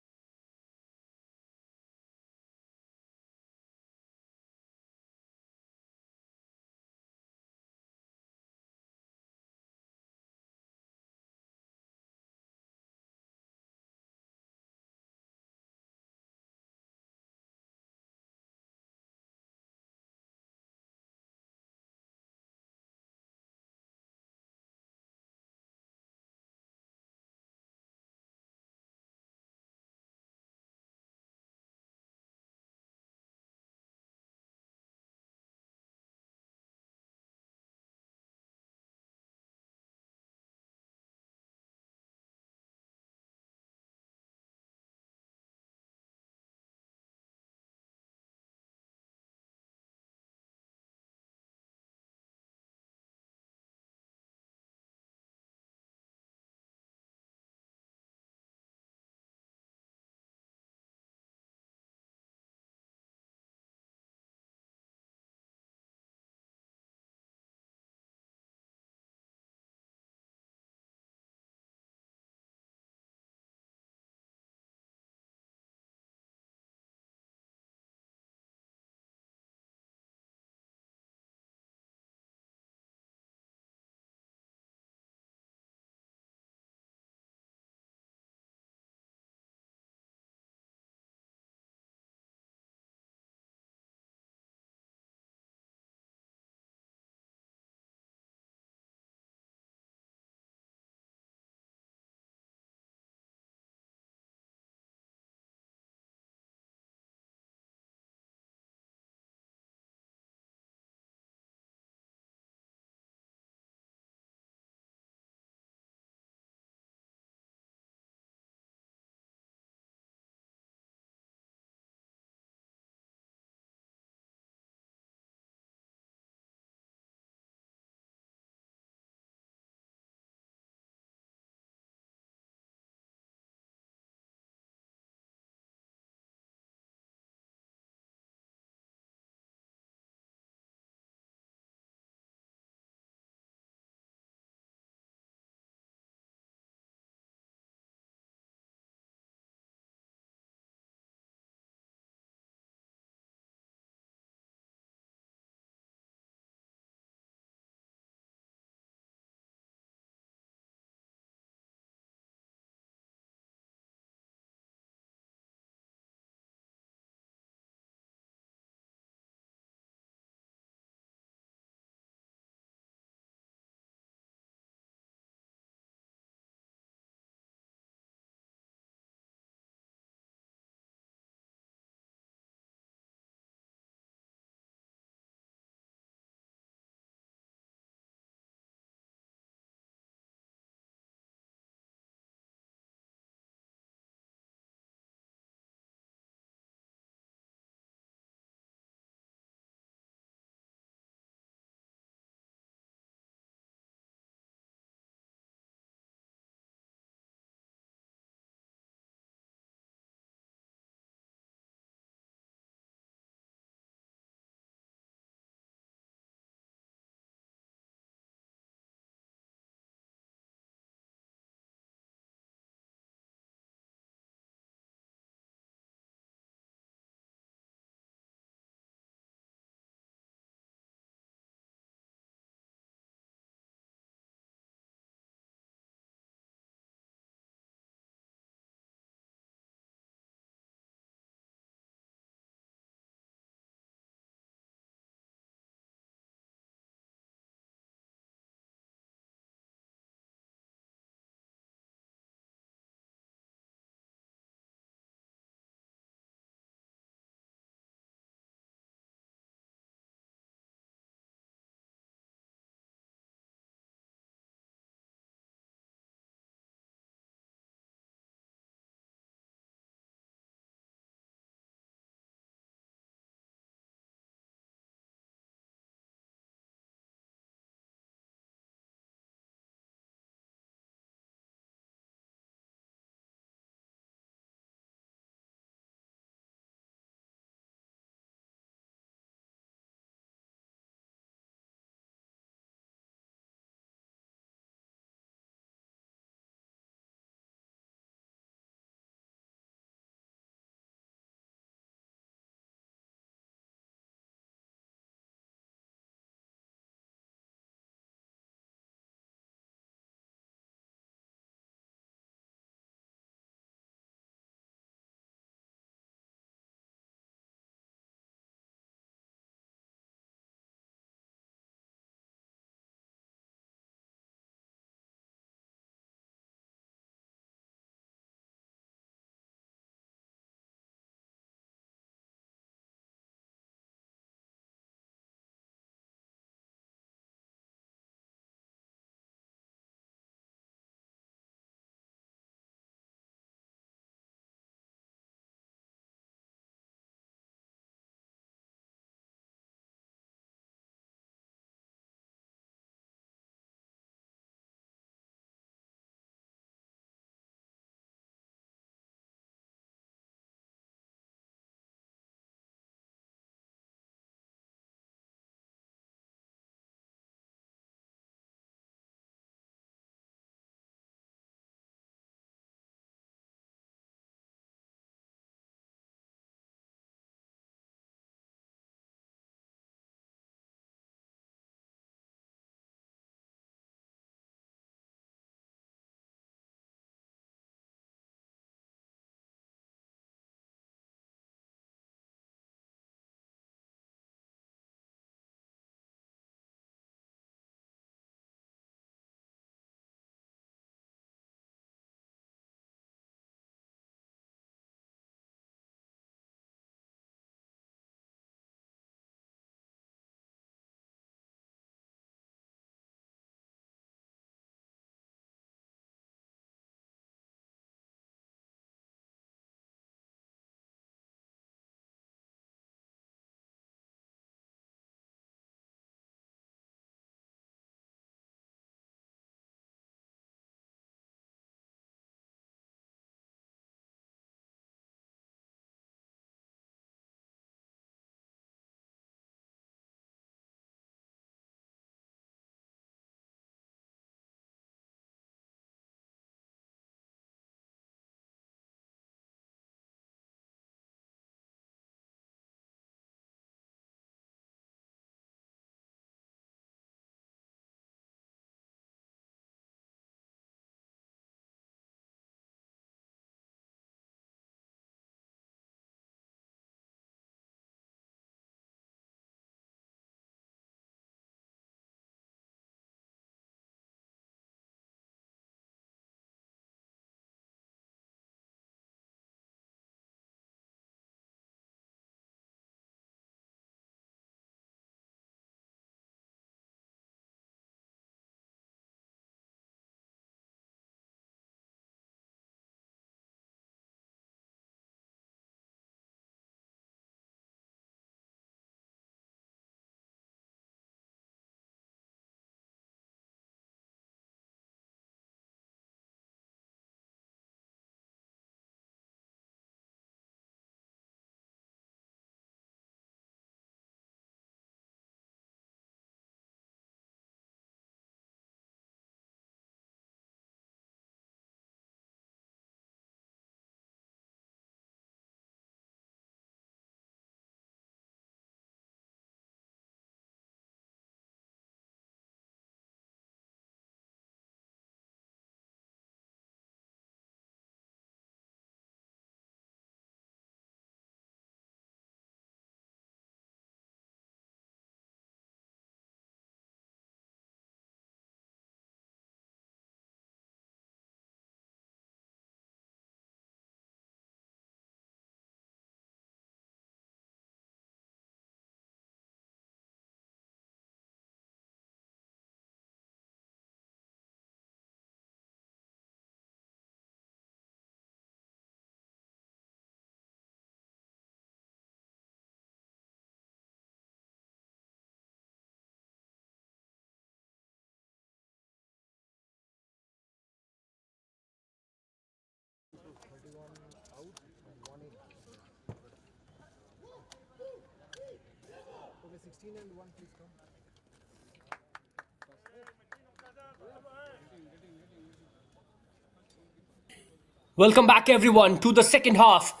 Welcome back, everyone, to the second half.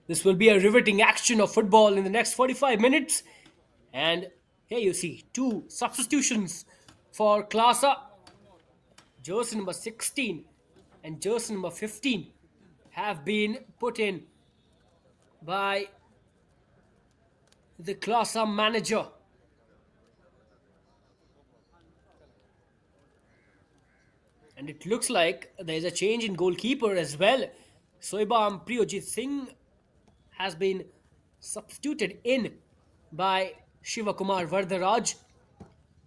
This will be a riveting action of football in the next 45 minutes. And here you see two substitutions for Klasa. Jersey number 16 and jersey number 15 have been put in by the Klasa manager. And it looks like there's a change in goalkeeper as well. Soibam Priyojit Singh has been substituted in by Shivakumar Vardharaj.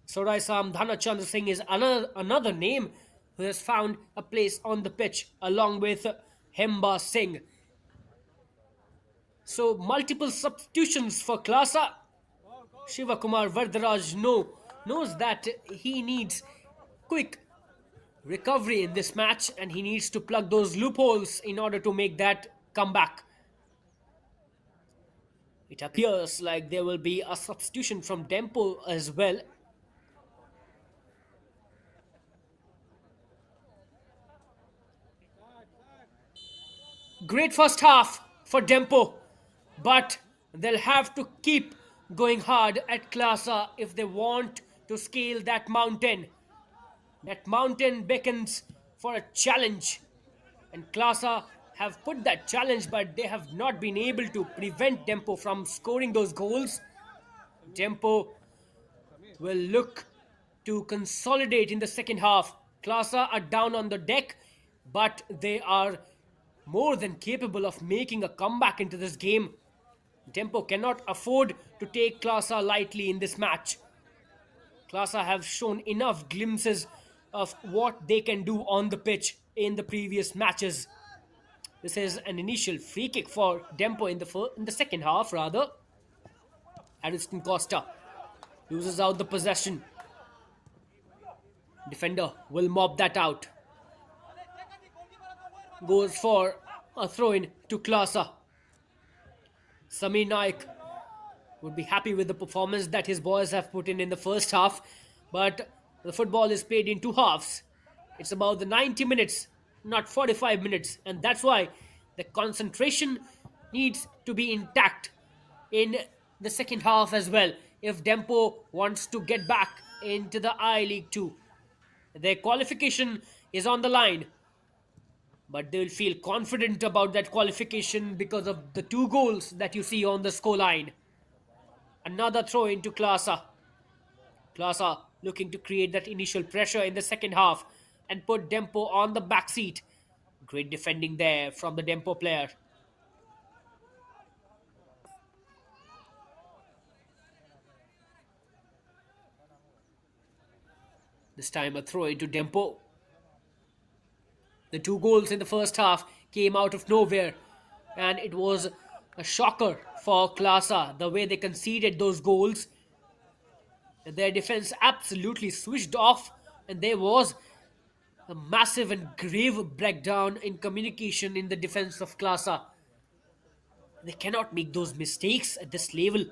Soraisam Dhanachandra Singh is another name who has found a place on the pitch along with Hemba Singh. So multiple substitutions for Klasa. Shivakumar Vardharaj knows that he needs quick recovery in this match and he needs to plug those loopholes in order to make that comeback. It appears like there will be a substitution from Dempo as well. Great first half for Dempo, but they'll have to keep going hard at Klasa if they want to scale that mountain. That mountain beckons for a challenge, and Klasa have put that challenge, but they have not been able to prevent Dempo from scoring those goals. Dempo will look to consolidate in the second half. Klasa are down on the deck, but they are more than capable of making a comeback into this game. Dempo cannot afford to take Klasa lightly in this match. Klasa have shown enough glimpses of what they can do on the pitch in the previous matches. This is an initial free kick for Dempo in the second half, rather. Ariston Costa loses out the possession. Defender will mob that out. Goes for a throw in to Klasa. Samir Naik would be happy with the performance that his boys have put in the first half, but the football is played in two halves. It's about the 90 minutes, not 45 minutes, and that's why the concentration needs to be intact in the second half as well if Dempo wants to get back into the I League 2. Their qualification is on the line, but they will feel confident about that qualification because of the two goals that you see on the scoreline. Another throw into Klasa. Klasa looking to create that initial pressure in the second half and put Dempo on the back seat. Great defending there from the Dempo player. This time a throw into Dempo. The two goals in the first half came out of nowhere, and it was a shocker for Klasa the way they conceded those goals. Their defense absolutely switched off, and there was a massive and grave breakdown in communication in the defense of Klasa. They cannot make those mistakes at this level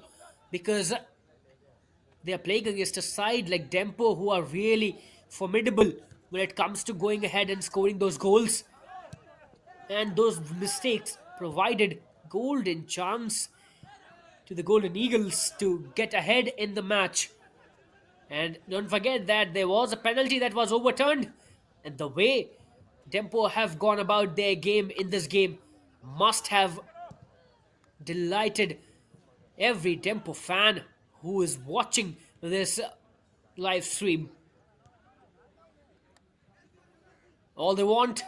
because they are playing against a side like Dempo who are really formidable when it comes to going ahead and scoring those goals. And those mistakes provided golden chance to the Golden Eagles to get ahead in the match. And don't forget that there was a penalty that was overturned. And the way Dempo have gone about their game in this game must have delighted every Dempo fan who is watching this live stream. All they want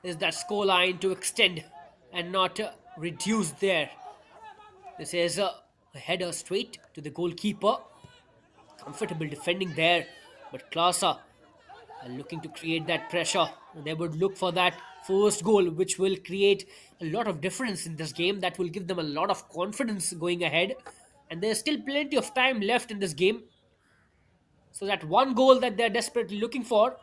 is that scoreline to extend and not reduce there. This is a header straight to the goalkeeper. Comfortable defending there, but Klasa are looking to create that pressure. They would look for that first goal, which will create a lot of difference in this game. That will give them a lot of confidence going ahead. And there's still plenty of time left in this game. So that one goal that they're desperately looking for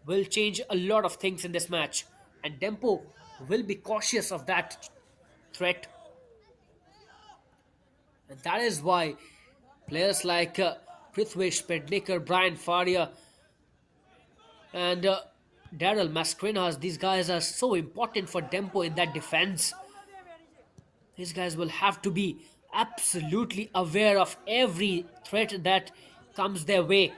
will change a lot of things in this match. And Dempo will be cautious of that threat. And that is why Players like Prithvish Pednekar, Brian Faria, and Daryl Mascarenas, these guys are so important for Dempo in that defense. These guys will have to be absolutely aware of every threat that comes their way.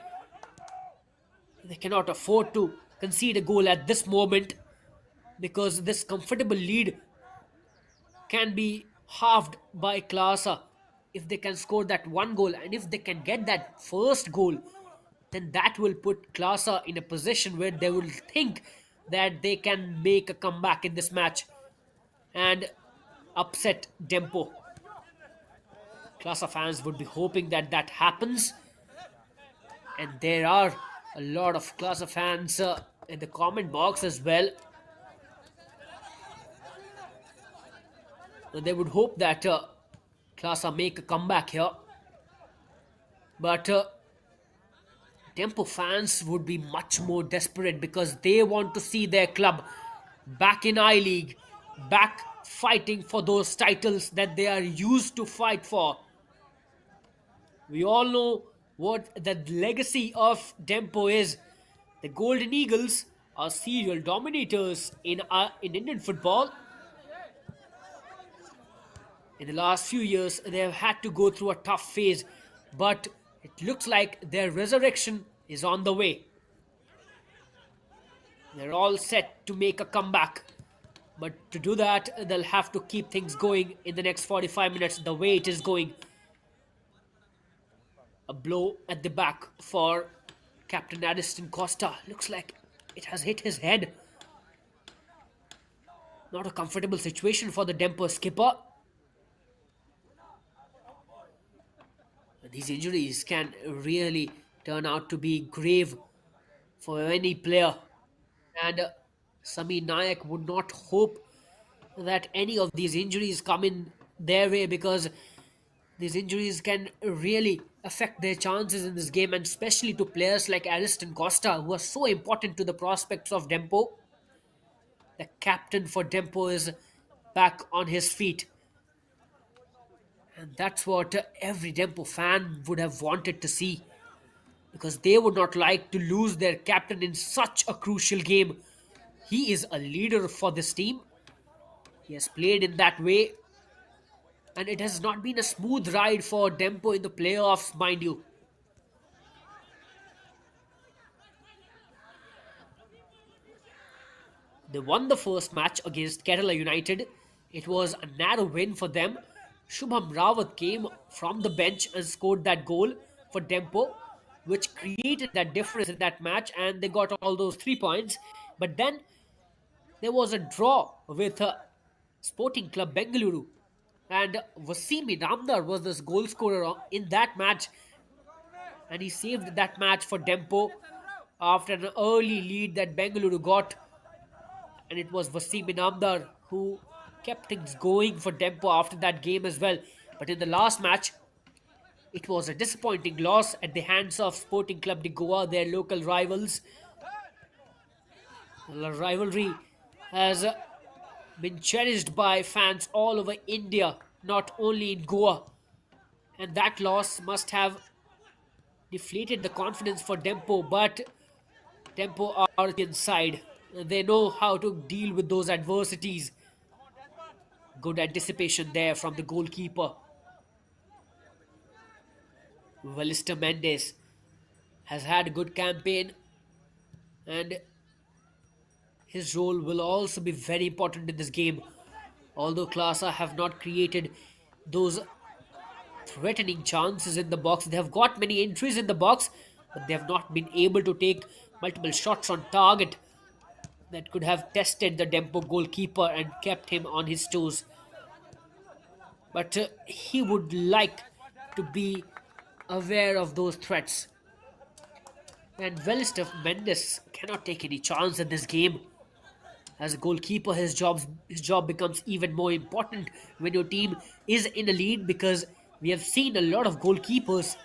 They cannot afford to concede a goal at this moment because this comfortable lead can be halved by Klasa if they can score that one goal, and if they can get that first goal, then that will put Klasa in a position where they will think that they can make a comeback in this match and upset Dempo. Klasa fans would be hoping that that happens, and there are a lot of Klasa fans in the comment box as well. They would hope that Klasa make a comeback here, but Tempo fans would be much more desperate because they want to see their club back in I League, back fighting for those titles that they are used to fight for. We all know what the legacy of Dempo is. The Golden Eagles are serial dominators in Indian football. In the last few years, they have had to go through a tough phase, but it looks like their resurrection is on the way. They're all set to make a comeback. But to do that, they'll have to keep things going in the next 45 minutes the way it is going. A blow at the back for Captain Addiston Costa. Looks like it has hit his head. Not a comfortable situation for the Dempo skipper. These injuries can really turn out to be grave for any player. And Sami Nayak would not hope that any of these injuries come in their way, because these injuries can really affect their chances in this game, and especially to players like Ariston Costa, who are so important to the prospects of Dempo. The captain for Dempo is back on his feet. And that's what every Dempo fan would have wanted to see, because they would not like to lose their captain in such a crucial game. He is a leader for this team. He has played in that way, and it has not been a smooth ride for Dempo in the playoffs, mind you. They won the first match against Kerala United. It was a narrow win for them. Shubham Rawat came from the bench and scored that goal for Dempo, which created that difference in that match, and they got all those 3 points. But then there was a draw with Sporting Club Bengaluru, and Wasimi Ramdar was this goal scorer in that match, and he saved that match for Dempo after an early lead that Bengaluru got, and it was Wasim Inamdar who kept things going for Dempo after that game as well. But in the last match, it was a disappointing loss at the hands of Sporting Club Nagoa, their local rivals. The rivalry has been cherished by fans all over India, not only in Goa. And that loss must have deflated the confidence for Dempo, but Dempo are inside. They know how to deal with those adversities. Good anticipation there from the goalkeeper. Valister Mendes has had a good campaign, and his role will also be very important in this game. Although Klasa have not created those threatening chances in the box, they have got many entries in the box, but they have not been able to take multiple shots on target that could have tested the Dempo goalkeeper and kept him on his toes. But he would like to be aware of those threats. And Velistav Mendes cannot take any chance in this game. As a goalkeeper, his job becomes even more important when your team is in a lead, because we have seen a lot of goalkeepers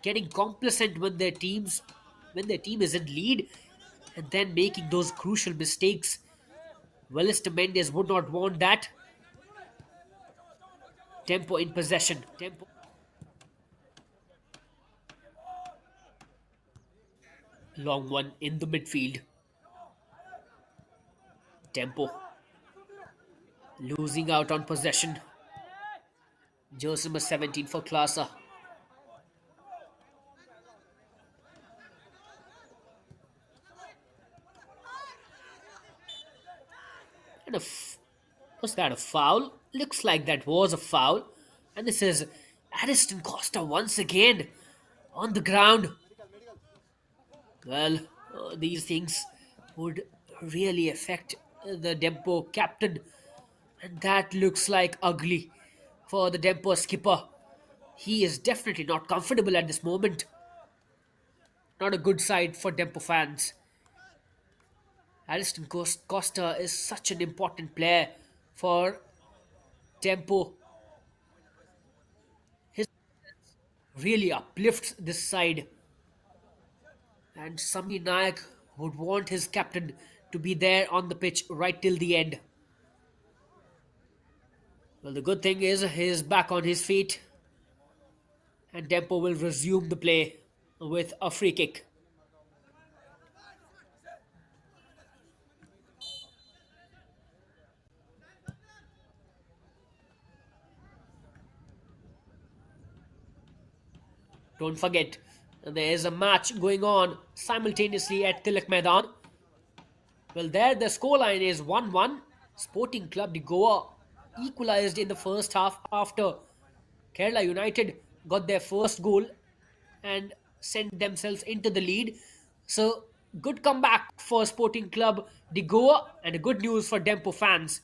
getting complacent when their team is in lead, and then making those crucial mistakes. Velistav Mendes would not want that. Tempo in possession. Tempo. Long one in the midfield. Tempo losing out on possession. Jersey number 17 for Klasa. And was that a foul? Looks like that was a foul. And this is Addiston Costa once again on the ground. Well, these things would really affect the Dempo captain. And that looks like ugly for the Dempo skipper. He is definitely not comfortable at this moment. Not a good side for Dempo fans. Addiston Costa is such an important player for Dempo. His really uplifts this side. And Sami Nayak would want his captain to be there on the pitch right till the end. Well, the good thing is he's back on his feet, and Dempo will resume the play with a free kick. Don't forget, there is a match going on simultaneously at Tilak Maidan. Well, there the scoreline is 1-1. Sporting Club de Goa equalized in the first half after Kerala United got their first goal and sent themselves into the lead. So, good comeback for Sporting Club de Goa and a good news for Dempo fans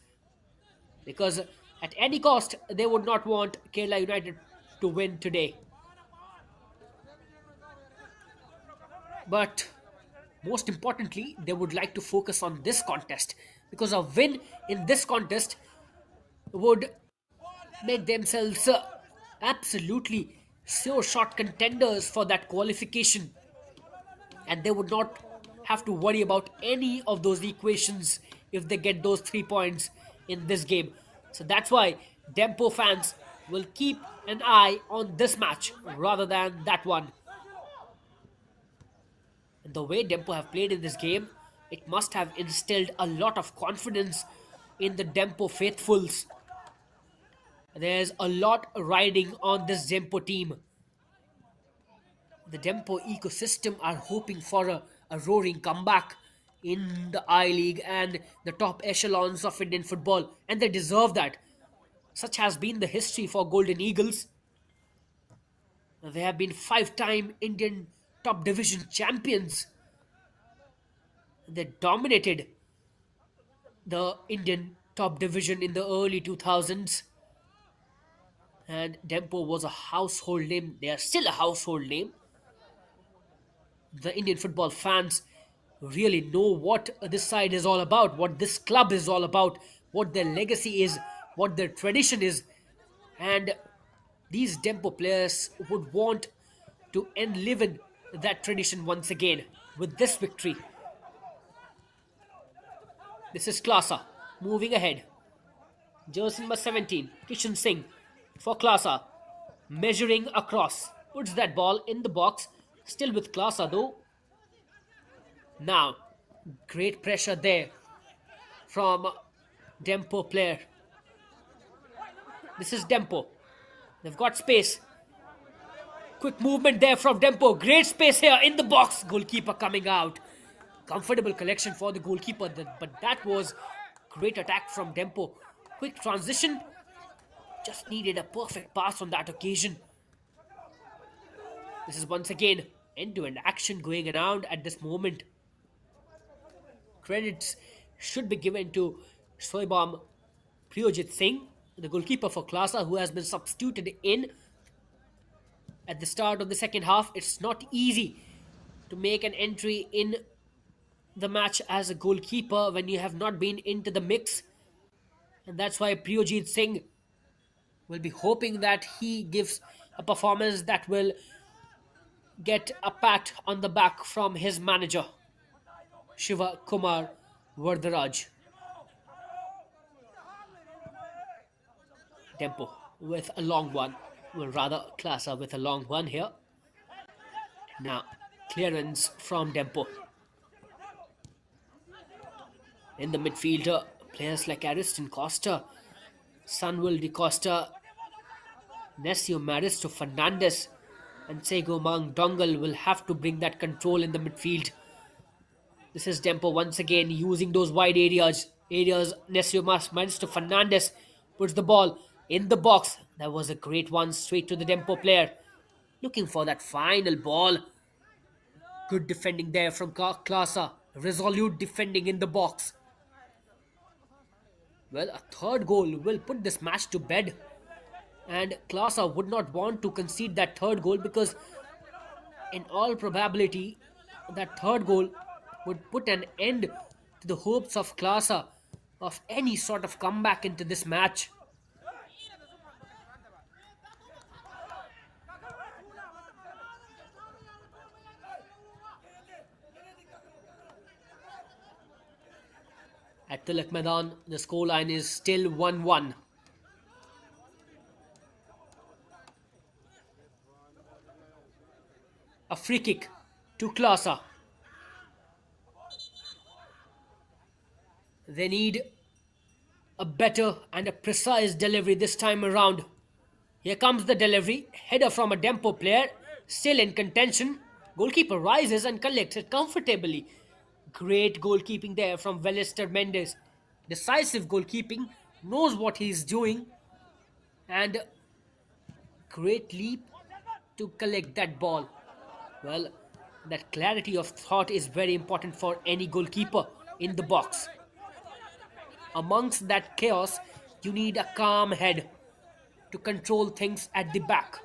because at any cost they would not want Kerala United to win today. But most importantly, they would like to focus on this contest because a win in this contest would make themselves absolutely sure shot contenders for that qualification, and they would not have to worry about any of those equations if they get those 3 points in this game. So that's why Dempo fans will keep an eye on this match rather than that one. And the way Dempo have played in this game, it must have instilled a lot of confidence in the Dempo faithfuls. There's a lot riding on this Dempo team. The Dempo ecosystem are hoping for a roaring comeback in the I League and the top echelons of Indian football, and they deserve that. Such has been the history for Golden Eagles. They have been 5-time Indian top division champions. They dominated the Indian top division in the early 2000s, and Dempo was a household name. They are still a household name. The Indian football fans really know what this side is all about, what this club is all about, what their legacy is, what their tradition is, and these Dempo players would want to enliven that tradition once again with this victory. This is Klasa moving ahead. Jersey number 17, Kishan Singh for Klasa, measuring across, puts that ball in the box, still with Klasa though. Now, great pressure there from Dempo player. This is Dempo. They've got space. Quick movement there from Dempo. Great space here in the box. Goalkeeper coming out. Comfortable collection for the goalkeeper, but that was great attack from Dempo. Quick transition. Just needed a perfect pass on that occasion. This is once again end-to-end action going around at this moment. Credits should be given to Shoibam Priyojit Singh, the goalkeeper for Klasa, who has been substituted in at the start of the second half. It's not easy to make an entry in the match as a goalkeeper when you have not been into the mix. And that's why Priyojit Singh will be hoping that he gives a performance that will get a pat on the back from his manager, Shiva Kumar Vardharaj. Dempo with a long one, well, rather Klasa with a long one here. Now, clearance from Dempo. In the midfielder, players like Ariston Costa, Samuel Di Costa, Nesio Maristo Fernandez, and Sego Mang Dongle will have to bring that control in the midfield. This is Dempo once again using those wide areas. Nesio Maristo Fernandez puts the ball in the box. That was a great one straight to the Dempo player. Looking for that final ball. Good defending there from Klasa. Resolute defending in the box. Well, a third goal will put this match to bed. And Klasa would not want to concede that third goal because, in all probability, that third goal would put an end to the hopes of Klasa of any sort of comeback into this match. At Tilak Maidan, the scoreline is still 1-1. A free kick to Klasa. They need a better and a precise delivery this time around. Here comes the delivery. Header from a Dempo player. Still in contention. Goalkeeper rises and collects it comfortably. Great goalkeeping there from Velister Mendes. Decisive goalkeeping. Knows what he's doing. And great leap to collect that ball. Well, that clarity of thought is very important for any goalkeeper in the box. Amongst that chaos, you need a calm head to control things at the back.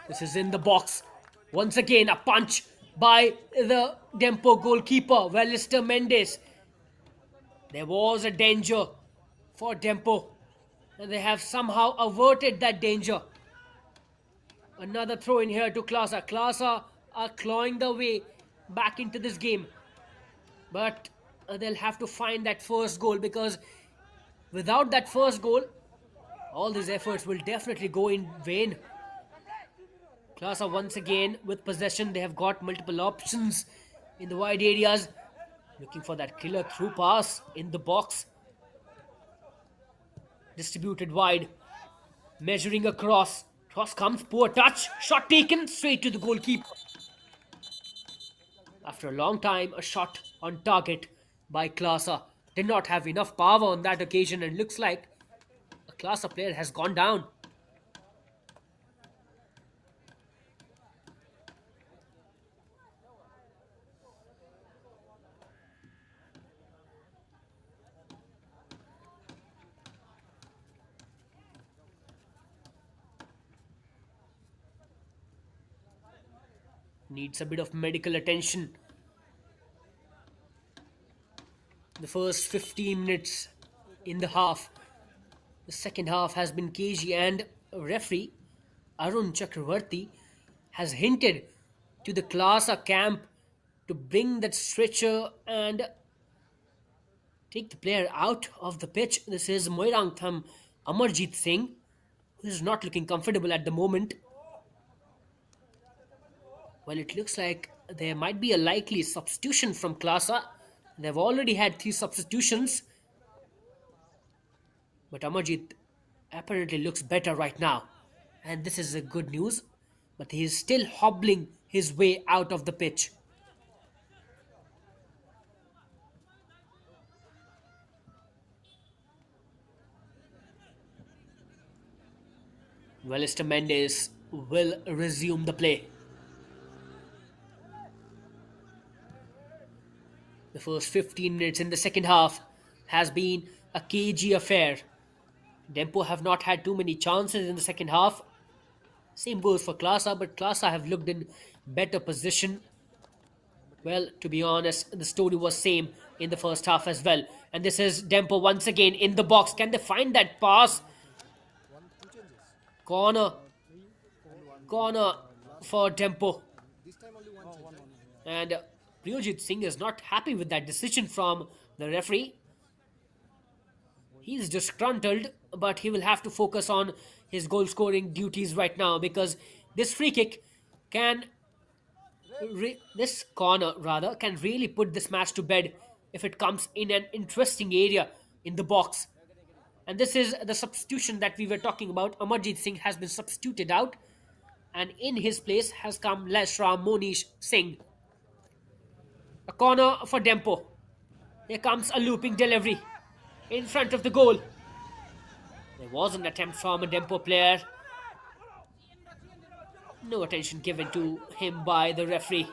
This is in the box. Once again, a punch by the Dempo goalkeeper, Velister Mendes. There was a danger for Dempo, and they have somehow averted that danger. Another throw in here to Klasa. Klasa are clawing their way back into this game. But they'll have to find that first goal, because without that first goal, all these efforts will definitely go in vain. Klasa once again with possession. They have got multiple options in the wide areas. Looking for that killer through pass in the box. Distributed wide. Measuring across. Cross comes, poor touch. Shot taken straight to the goalkeeper. After a long time, a shot on target by Klasa. Did not have enough power on that occasion, and looks like a Klasa player has gone down. Needs a bit of medical attention. The first 15 minutes in the half. The second half has been cagey, and referee Arun Chakravarti has hinted to the Klasa camp to bring that stretcher and take the player out of the pitch. This is Moirang Tham Amarjit Singh, who is not looking comfortable at the moment. Well, it looks like there might be a likely substitution from Klasa. They've already had 3 substitutions. But Amarjit apparently looks better right now. And this is a good news. But he is still hobbling his way out of the pitch. Velister Mendes will resume the play. The first 15 minutes in the second half has been a cagey affair. Dempo have not had too many chances in the second half. Same goes for Klasa, but Klasa have looked in better position. Well, to be honest, the story was same in the first half as well. And this is Dempo once again in the box. Can they find that pass? Corner. Corner for Dempo. And Priyojit Singh is not happy with that decision from the referee. He's disgruntled, but he will have to focus on his goal scoring duties right now, because this free kick can this corner rather can really put this match to bed if it comes in an interesting area in the box. And this is the substitution that we were talking about. Amarjit Singh has been substituted out, and in his place has come Lashram Monish Singh. A corner for Dempo. Here comes a looping delivery in front of the goal. There was an attempt from a Dempo player. No attention given to him by the referee.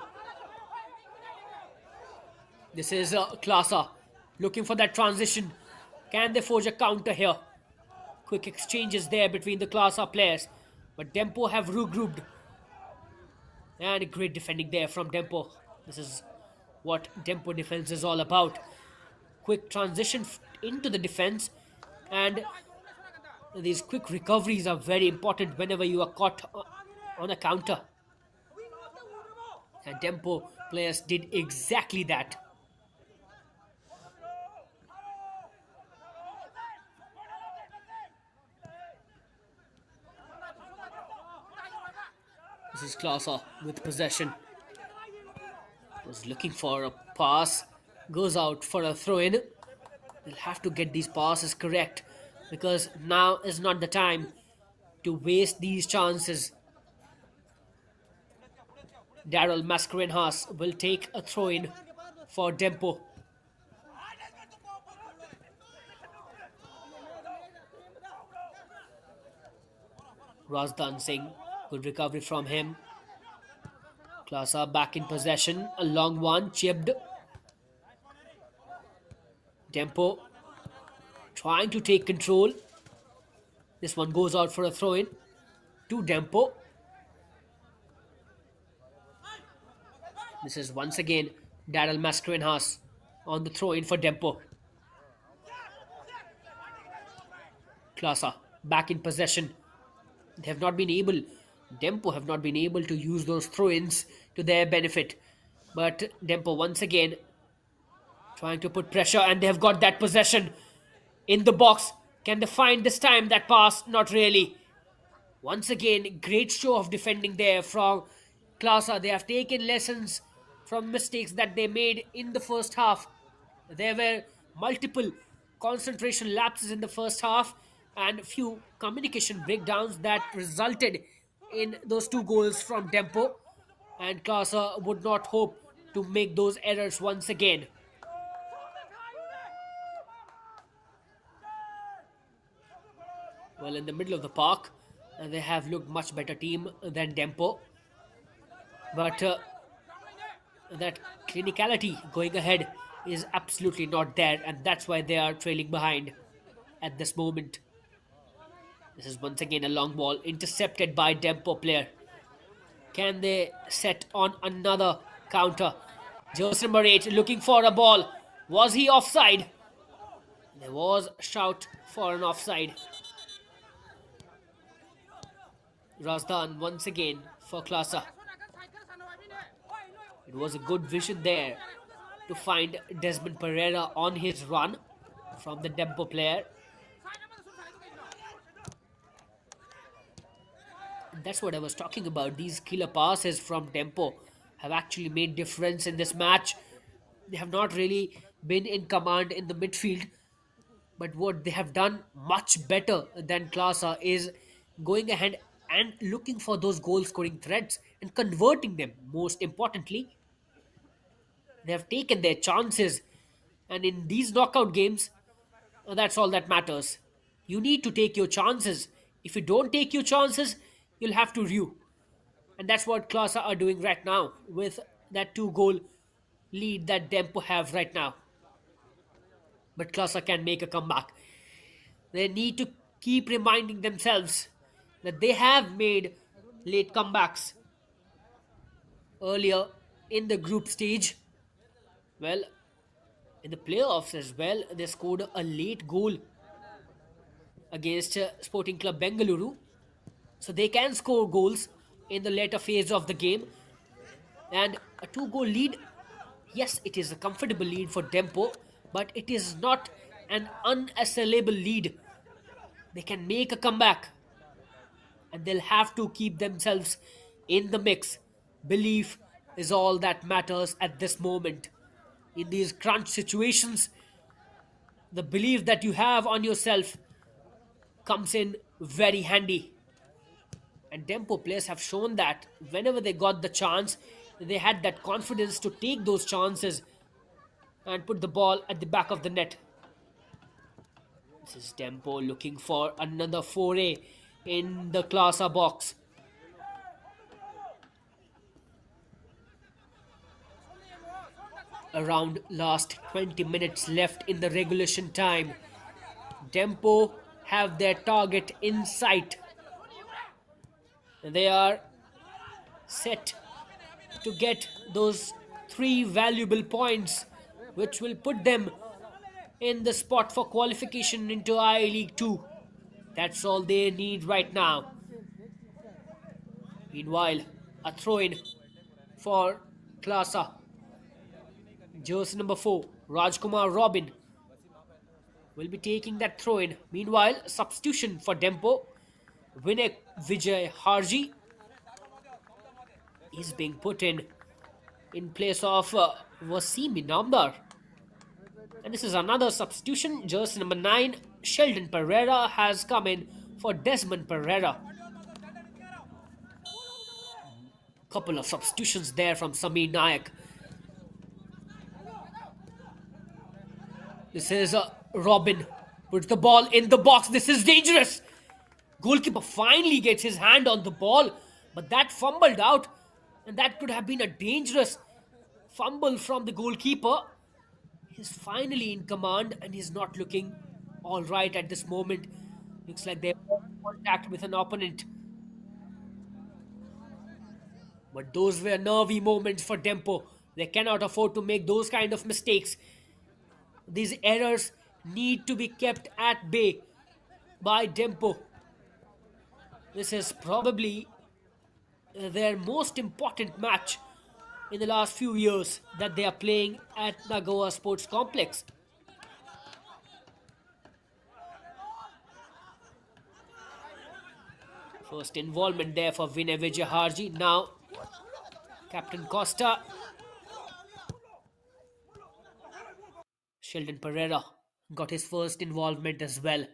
This is Klasa looking for that transition. Can they forge a counter here? Quick exchanges there between the Klasa players. But Dempo have regrouped. And great defending there from Dempo. This is what Dempo defense is all about. Quick transition into the defense, and these quick recoveries are very important whenever you are caught on a counter. And Dempo players did exactly that. This is Klasa with possession. Was looking for a pass. Goes out for a throw-in. They'll have to get these passes correct, because now is not the time to waste these chances. Daryl Mascarenhas will take a throw-in for Dempo. Razdan Singh, good recovery from him. Klasa back in possession. A long one, chipped. Dempo trying to take control. This one goes out for a throw-in to Dempo. This is once again Daryl Mascarenhas on the throw-in for Dempo. Klasa back in possession. They have not been able, Dempo have not been able to use those throw-ins to their benefit. But Dempo once again trying to put pressure, and they have got that possession in the box. Can they find this time that pass? Not really. Once again, great show of defending there from Klasa. They have taken lessons from mistakes that they made in the first half. There were multiple concentration lapses in the first half and few communication breakdowns that resulted in those two goals from Dempo. And Klasa would not hope to make those errors once again. Well, in the middle of the park, they have looked much better team than Dempo. But that clinicality going ahead is absolutely not there, and that's why they are trailing behind at this moment. This is once again a long ball intercepted by Dempo player. Can they set on another counter? Joseph Maret looking for a ball. Was he offside? There was a shout for an offside. Razdan once again for Klasa. It was a good vision there to find Desmond Pereira on his run from the Dempo player. And that's what I was talking about. These killer passes from Dempo have actually made difference in this match. They have not really been in command in the midfield, but what they have done much better than Klasa is going ahead and looking for those goal scoring threats and converting them. Most importantly, they have taken their chances, and in these knockout games, that's all that matters. You need to take your chances. If you don't take your chances, you'll have to rue. And that's what Klasa are doing right now with that 2-goal lead that Dempo have right now. But Klasa can make a comeback. They need to keep reminding themselves that they have made late comebacks earlier in the group stage. Well, in the playoffs as well, they scored a late goal against Sporting Club Bengaluru. So they can score goals in the later phase of the game. And a 2-goal lead, yes, it is a comfortable lead for Dempo, but it is not an unassailable lead. They can make a comeback. and they'll have to keep themselves in the mix. Belief is all that matters at this moment. In these crunch situations, the belief that you have on yourself comes in very handy. And Dempo players have shown that whenever they got the chance, they had that confidence to take those chances and put the ball at the back of the net. This is Dempo looking for another foray in the Klasa box. Around last 20 minutes left in the regulation time. Dempo have their target in sight. They are set to get those three valuable points, which will put them in the spot for qualification into I League 2. That's all they need right now. Meanwhile, a throw in for Klasa. Jersey number 4, Rajkumar Robin, will be taking that throw in. Meanwhile, substitution for Dempo. Vinay Vijay Harji is being put in place of Wasim Inamdar. And this is another substitution. Jersey number 9, Sheldon Pereira, has come in for Desmond Pereira. Couple of substitutions there from Samir Nayak. This is Robin. Puts the ball in the box. This is dangerous. Goalkeeper finally gets his hand on the ball, but that fumbled out, and that could have been a dangerous fumble from the goalkeeper. He's finally in command, and he's not looking all right at this moment. Looks like they're in contact with an opponent. But those were nervy moments for Dempo. They cannot afford to make those kind of mistakes. These errors need to be kept at bay by Dempo. This is probably their most important match in the last few years that they are playing at Nagoa Sports Complex. First involvement there for Vinay Vijay Harji. Now, Captain Costa. Sheldon Pereira got his first involvement as well.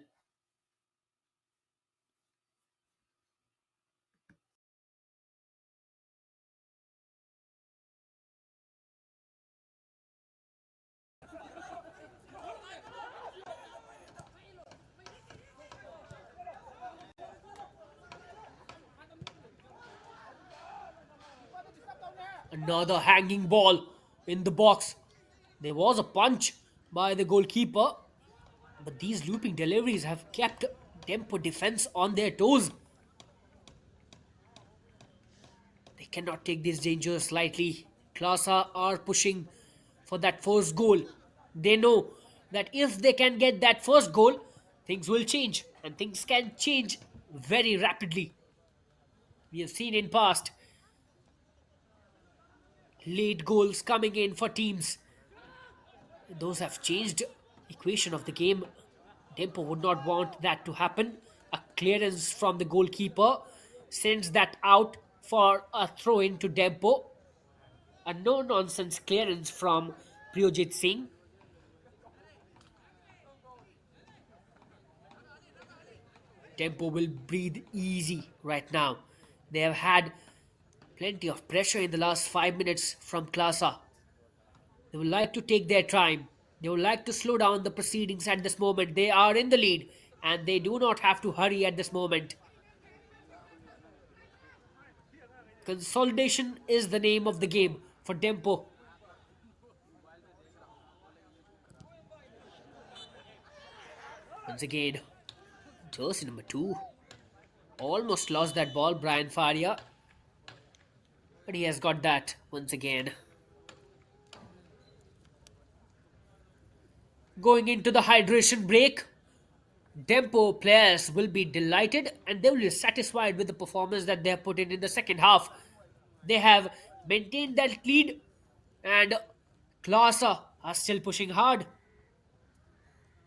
Another hanging ball in the box. There was a punch by the goalkeeper, but these looping deliveries have kept Dempo defense on their toes. They cannot take these dangers lightly. Klasa are pushing for that first goal. They know that if they can get that first goal, things will change, and things can change very rapidly. We have seen in past late goals coming in for teams. Those have changed equation of the game. Dempo would not want that to happen. A clearance from the goalkeeper sends that out for a throw in to Dempo. A no-nonsense clearance from Priyojit Singh. Dempo will breathe easy right now. They have had plenty of pressure in the last 5 minutes from Klasa. They would like to take their time. They would like to slow down the proceedings at this moment. They are in the lead, and they do not have to hurry at this moment. Consolidation is the name of the game for Dempo. Once again, jersey number 2 almost lost that ball, Brian Faria, but he has got that once again. Going into the hydration break, Dempo players will be delighted and they will be satisfied with the performance that they have put in the second half. They have maintained that lead, and Klasa are still pushing hard.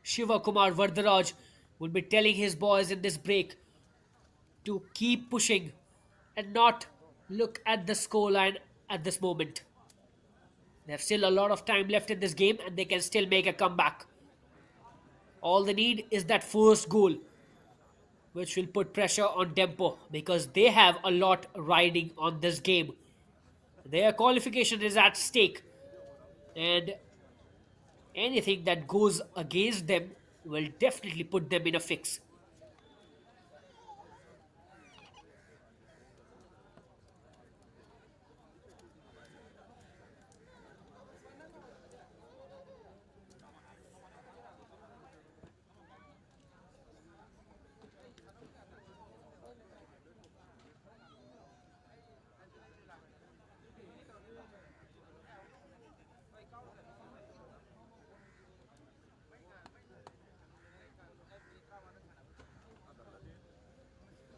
Shiva Kumar Vardaraj will be telling his boys in this break to keep pushing and not look at the scoreline at this moment. They have still a lot of time left in this game and they can still make a comeback. All they need is that first goal, which will put pressure on Dempo because they have a lot riding on this game. Their qualification is at stake, and anything that goes against them will definitely put them in a fix.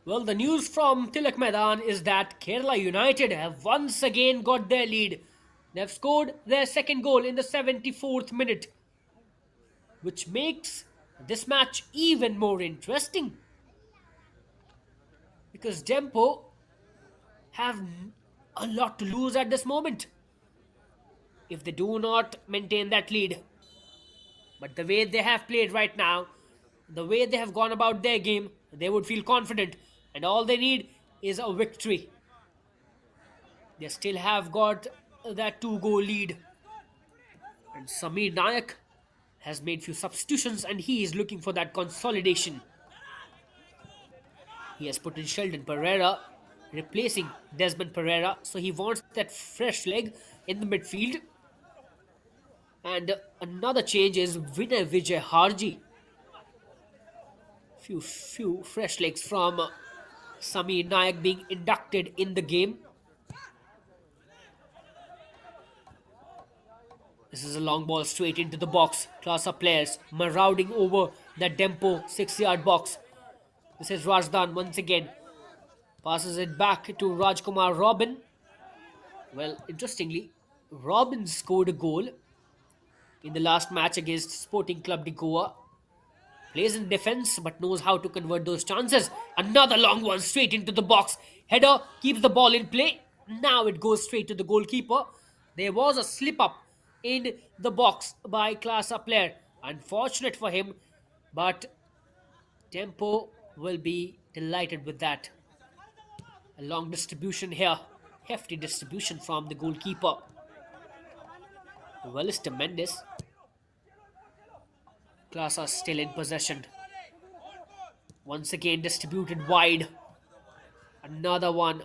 Well, the news from Tilak Maidan is that Kerala United have once again got their lead. They've scored their second goal in the 74th minute, which makes this match even more interesting because Dempo have a lot to lose at this moment if they do not maintain that lead. But the way they have played right now, the way they have gone about their game, they would feel confident, and all they need is a victory. They still have got that two-goal lead, and Samir Nayak has made few substitutions, and he is looking for that consolidation. He has put in Sheldon Pereira, replacing Desmond Pereira, so he wants that fresh leg in the midfield. And another change is Vinay Vijay Harji. Few fresh legs from Samir Nayak being inducted in the game. This is a long ball straight into the box. Klasa players marauding over that Dempo 6-yard box. This is Rajdan once again. Passes it back to Rajkumar Robin. Well, interestingly, Robin scored a goal in the last match against Sporting Club Nagoa. Plays in defense but knows how to convert those chances. Another long one straight into the box. Header keeps the ball in play. Now it goes straight to the goalkeeper. There was a slip up in the box by Klasa player. Unfortunate for him, but Dempo will be delighted with that. A long distribution here. Hefty distribution from the goalkeeper. Well, it's tremendous. Klasa still in possession. Once again distributed wide. Another one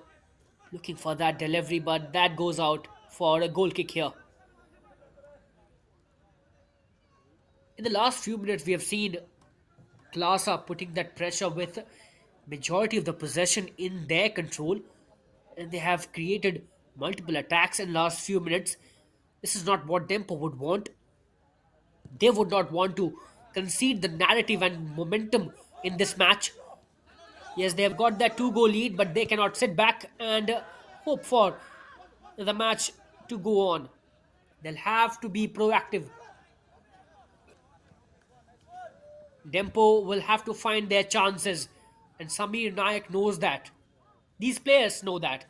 looking for that delivery, but that goes out for a goal kick here. In the last few minutes, we have seen Klasa putting that pressure with majority of the possession in their control, and they have created multiple attacks in last few minutes. This is not what Dempo would want. They would not want to concede the narrative and momentum in this match. Yes, they have got that two-goal lead, but they cannot sit back and hope for the match to go on. They'll have to be proactive. Dempo will have to find their chances, and Samir Nayak knows that. These players know that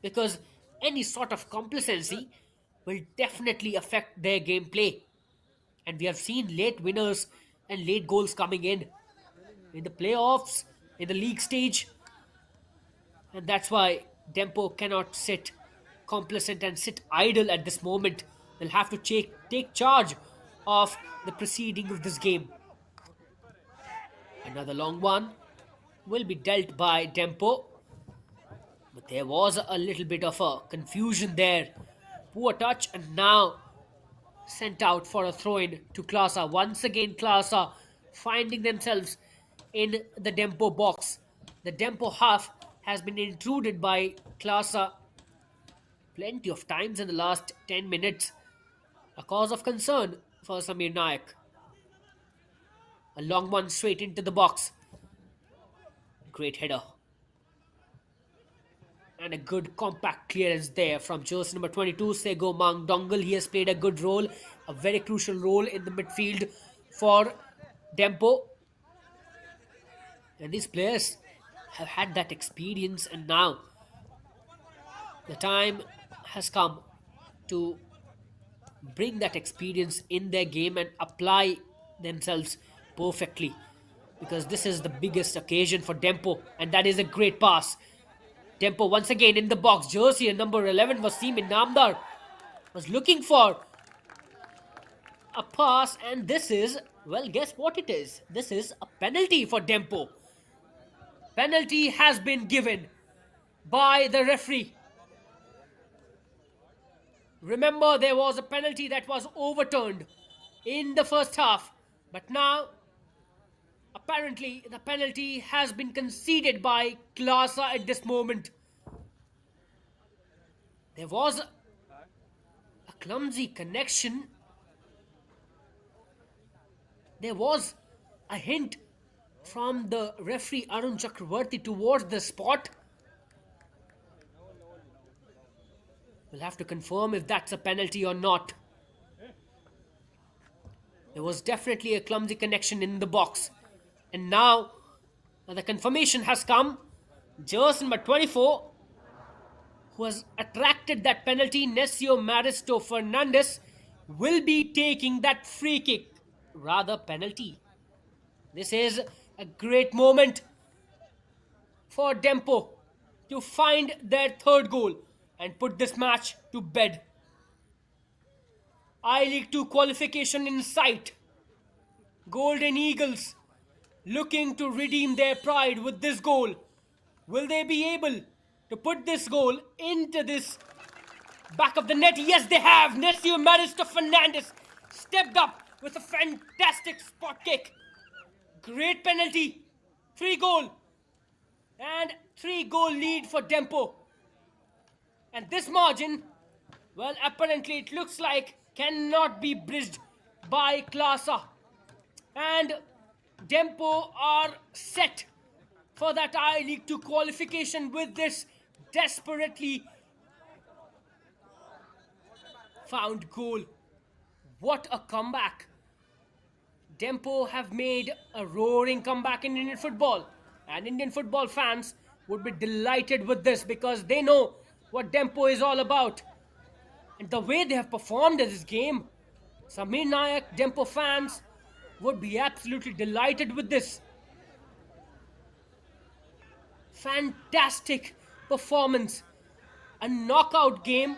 because any sort of complacency will definitely affect their gameplay. And we have seen late winners and late goals coming in the playoffs, in the league stage, and that's why Dempo cannot sit complacent and sit idle at this moment. They'll have to take charge of the proceeding of this game. Another long one will be dealt by Dempo, but there was a little bit of a confusion there. Poor touch, and now sent out for a throw-in to Klasa. Once again, Klasa finding themselves in the Dempo box. The Dempo half has been intruded by Klasa plenty of times in the last 10 minutes. A cause of concern for Samir Nayak. A long one straight into the box. Great header. And a good compact clearance there from jersey number 22, Sego Mang Dongle. He has played a good role, a very crucial role in the midfield for Dempo. And these players have had that experience, and now the time has come to bring that experience in their game and apply themselves perfectly, because this is the biggest occasion for Dempo, and that is a great pass. Dempo once again in the box. Jersey and number 11 Wasim Namdar was looking for a pass, and this is, well, guess what it is? This is a penalty for Dempo. Penalty has been given by the referee. Remember, there was a penalty that was overturned in the first half, but now apparently the penalty has been conceded by Klasa at this moment. There was a clumsy connection. There was a hint from the referee Arun Chakravarti towards the spot. We'll have to confirm if that's a penalty or not. There was definitely a clumsy connection in the box. And now the confirmation has come. Jersey number 24, who has attracted that penalty, Necio Maristo Fernandez, will be taking that free kick, rather penalty. This is a great moment for Dempo to find their third goal and put this match to bed. I-League 2 qualification in sight. Golden Eagles looking to redeem their pride with this goal. Will they be able to put this goal into this back of the net? Yes, they have. Necio Maristo Fernandez stepped up with a fantastic spot kick. Great penalty. 3-goal. And 3-goal lead for Dempo. And this margin, well, apparently it looks like cannot be bridged by Klasa. And Dempo are set for that I-League 2 qualification with this desperately found goal. What a comeback. Dempo have made a roaring comeback in Indian football, and Indian football fans would be delighted with this because they know what Dempo is all about. And the way they have performed in this game, Samir Nayak Dempo fans would be absolutely delighted with this. Fantastic performance. A knockout game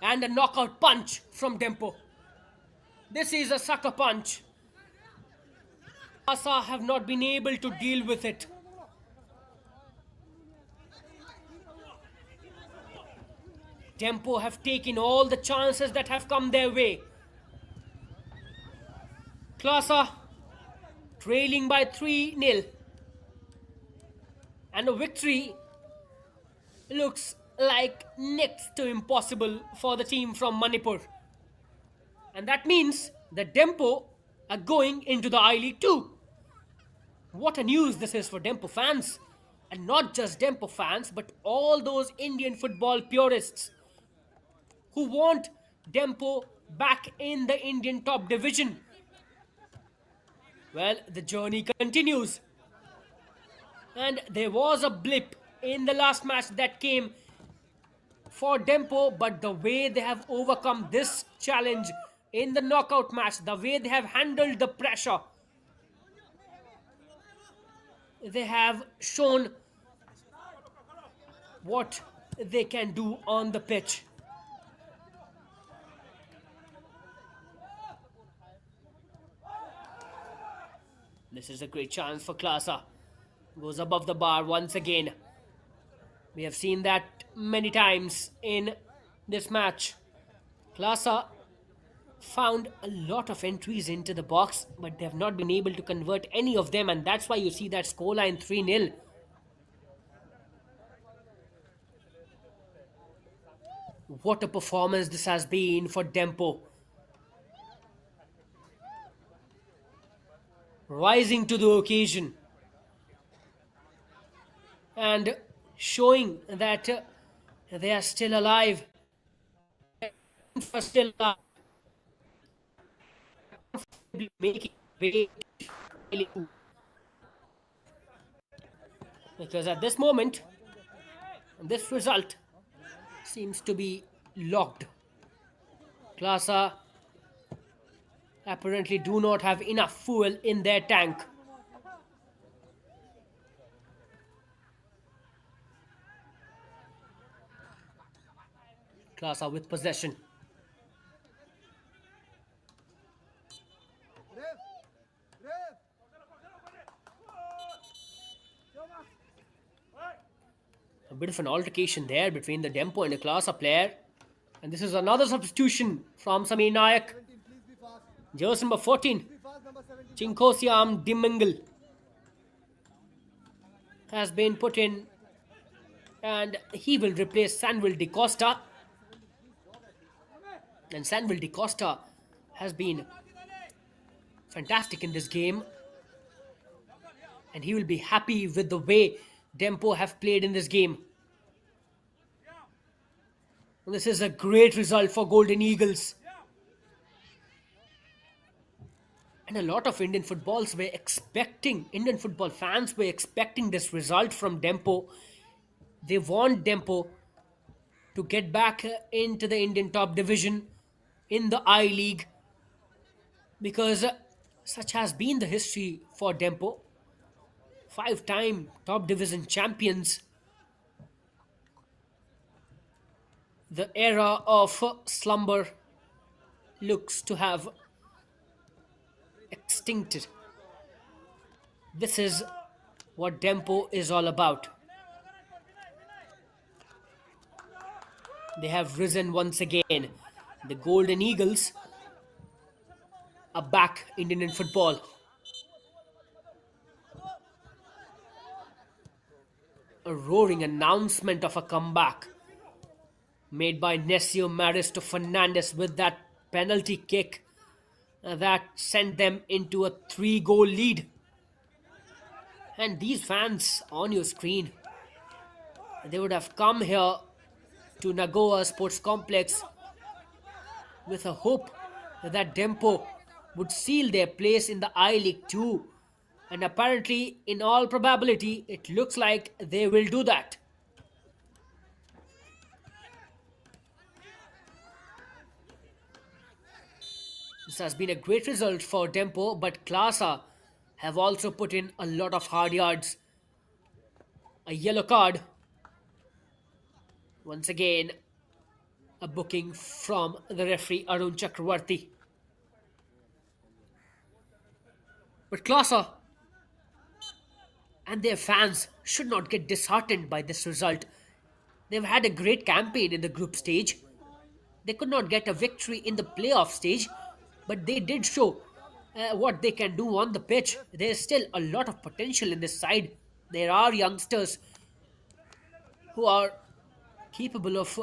and a knockout punch from Dempo. This is a sucker punch. Klasa have not been able to deal with it. Dempo have taken all the chances that have come their way. Klasa trailing by 3-0. And a victory looks like next to impossible for the team from Manipur. And that means that Dempo are going into the I-League 2. What a news this is for Dempo fans. And not just Dempo fans, but all those Indian football purists who want Dempo back in the Indian top division. Well, the journey continues. And there was a blip in the last match that came for Dempo, but the way they have overcome this challenge in the knockout match, the way they have handled the pressure, they have shown what they can do on the pitch. This is a great chance for Klasa. Goes above the bar once again. We have seen that many times in this match. Klasa found a lot of entries into the box, but they have not been able to convert any of them, and that's why you see that scoreline 3-0. What a performance this has been for Dempo. Rising to the occasion and showing that they are still alive. Still alive. Making way. because at this moment, this result seems to be locked. Klasa apparently do not have enough fuel in their tank. Klasa with possession. A bit of an altercation there between the Dempo and the Klasa player. And this is another substitution from Samir Nayak. Jersey number 14, Chinkosiam Dimangal, has been put in, and he will replace Sanville De Costa. And Sanville De Costa has been fantastic in this game, and he will be happy with the way Dempo have played in this game. This is a great result for Golden Eagles. And a lot of Indian football fans were expecting this result from Dempo. They want Dempo to get back into the Indian top division in the I League, because such has been the history for Dempo. 5-time top division champions. The era of slumber looks to have extincted. This is what Dempo is all about. They have risen once again. The Golden Eagles are back in Indian football. A roaring announcement of a comeback made by Necio Maristo Fernandez with that penalty kick that sent them into a 3-goal lead. And these fans on your screen, they would have come here to Nagoa Sports Complex with a hope that Dempo would seal their place in the I League 2. And apparently, in all probability, it looks like they will do that. This has been a great result for Dempo, but Klasa have also put in a lot of hard yards. A yellow card. Once again, a booking from the referee Arun Chakravarti. But Klasa and their fans should not get disheartened by this result. They've had a great campaign in the group stage. They could not get a victory in the playoff stage, but they did show what they can do on the pitch. There's still a lot of potential in this side. There are youngsters who are capable of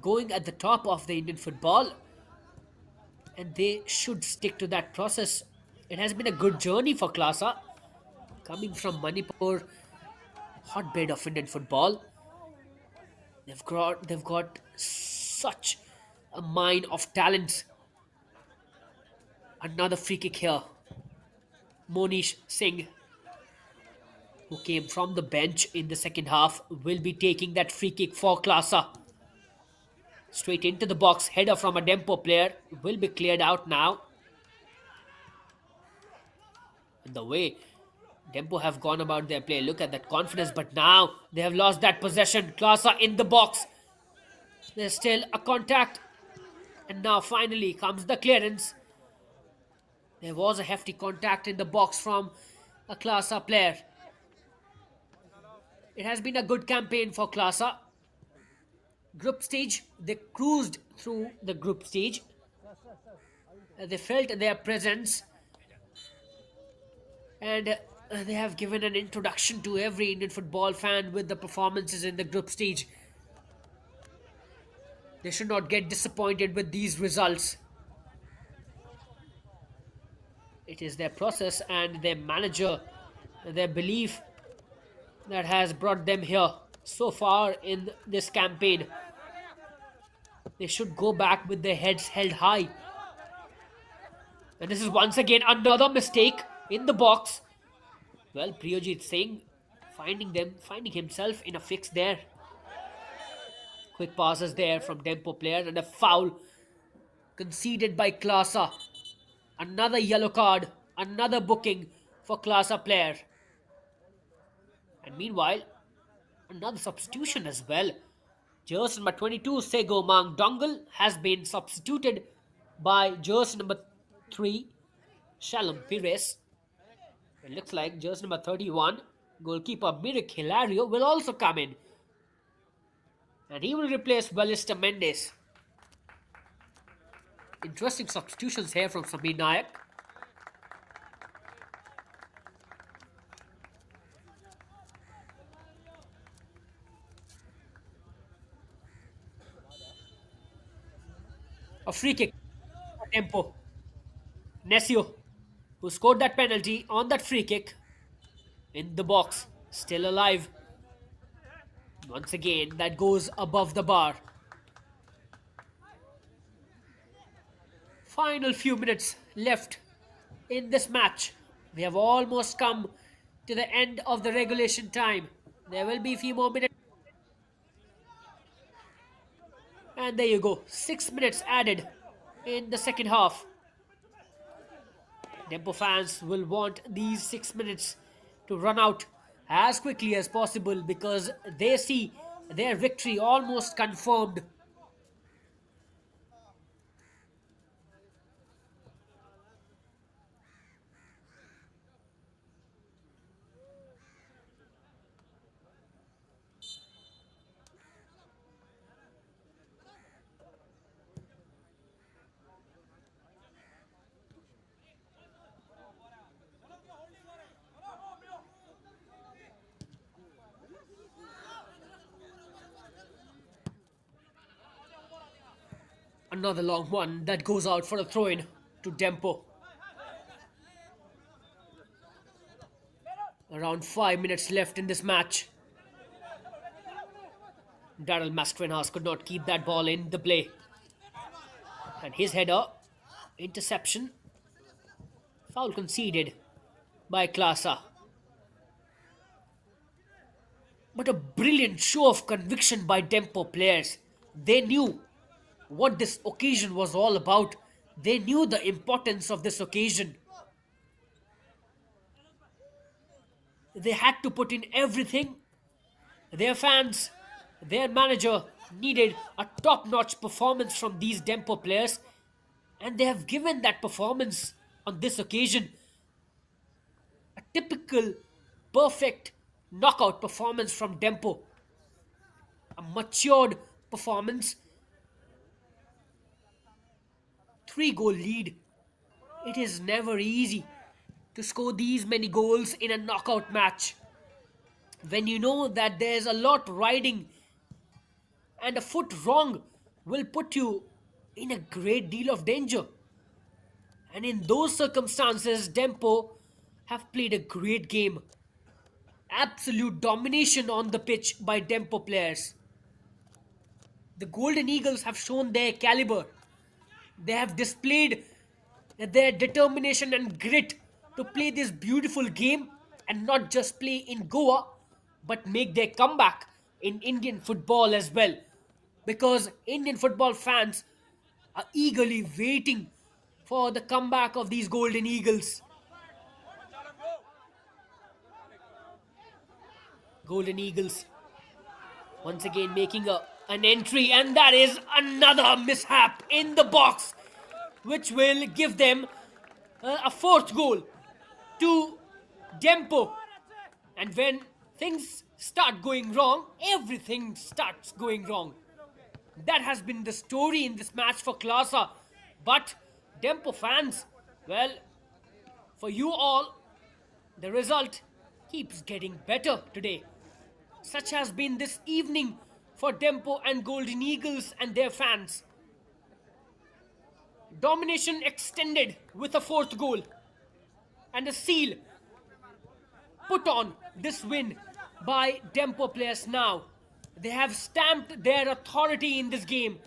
going at the top of the Indian football, and they should stick to that process. It has been a good journey for Klasa, coming from Manipur, hotbed of Indian football. They've got such a mine of talents. Another free kick here. Monish Singh, who came from the bench in the second half, will be taking that free kick for Klasa. Straight into the box, header from a Dempo player will be cleared out now. And the way Dempo have gone about their play, look at that confidence, but now they have lost that possession. Klasa in the box. There's still a contact. And now finally comes the clearance. There was a hefty contact in the box from a Klasa player. It has been a good campaign for Klasa. Group stage, they cruised through the group stage. They felt their presence, and they have given an introduction to every Indian football fan with the performances in the group stage. They should not get disappointed with these results. It is their process and their manager, their belief that has brought them here so far in this campaign. They should go back with their heads held high. And this is once again another mistake in the box. Well, Priyojit Singh finding himself in a fix there. Quick passes there from Dempo player and a foul conceded by Klasa. Another yellow card, another booking for Klasa player. And meanwhile, another substitution as well. Jersey number 22, Sego Mang Dongle, has been substituted by jersey number 3, Shalom Pires. It looks like jersey number 31, goalkeeper Mirik Hilario, will also come in. And he will replace Ballista Mendes. Interesting substitutions here from Samir Nayak. A free kick for Dempo. Nesio, who scored that penalty on that free kick, in the box, still alive. Once again, that goes above the bar. Final few minutes left in this match. We have almost come to the end of the regulation time. There will be a few more minutes. And there you go. 6 minutes added in the second half. Dempo fans will want these 6 minutes to run out as quickly as possible because they see their victory almost confirmed. Another long one that goes out for a throw-in to Dempo. Around 5 minutes left in this match. Daryl Mascarenhas could not keep that ball in the play. And his header, interception, foul conceded by Klasa. But a brilliant show of conviction by Dempo players. They knew what this occasion was all about. They knew the importance of this occasion. They had to put in everything. Their fans, their manager needed a top-notch performance from these Dempo players, and they have given that performance on this occasion. A typical, perfect knockout performance from Dempo. A matured performance. 3-goal lead. It is never easy to score these many goals in a knockout match when you know that there's a lot riding and a foot wrong will put you in a great deal of danger. And in those circumstances, Dempo have played a great game. Absolute domination on the pitch by Dempo players. The Golden Eagles have shown their caliber. They have displayed their determination and grit to play this beautiful game and not just play in Goa, but make their comeback in Indian football as well. Because Indian football fans are eagerly waiting for the comeback of these Golden Eagles. Golden Eagles once again making an entry, and that is another mishap in the box, which will give them a fourth goal to Dempo. And when things start going wrong, everything starts going wrong. That has been the story in this match for Klasa. But Dempo fans, well, for you all, the result keeps getting better today. Such has been this evening for Dempo and Golden Eagles and their fans. Domination extended with a fourth goal and a seal put on this win by Dempo players now. They have stamped their authority in this game.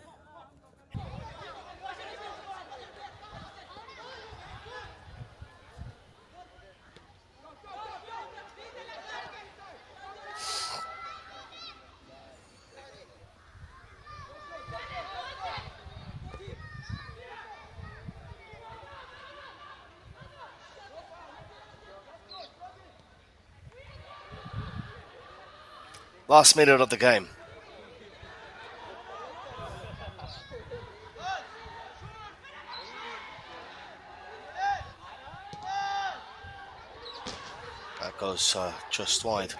Last minute of the game. That goes just wide.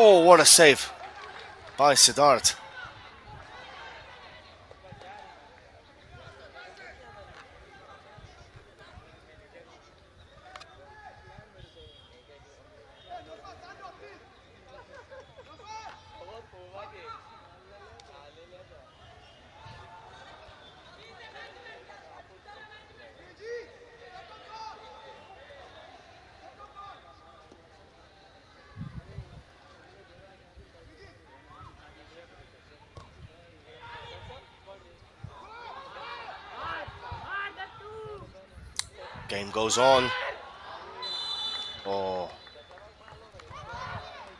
Oh, what a save by Siddharth. Game goes on. Oh,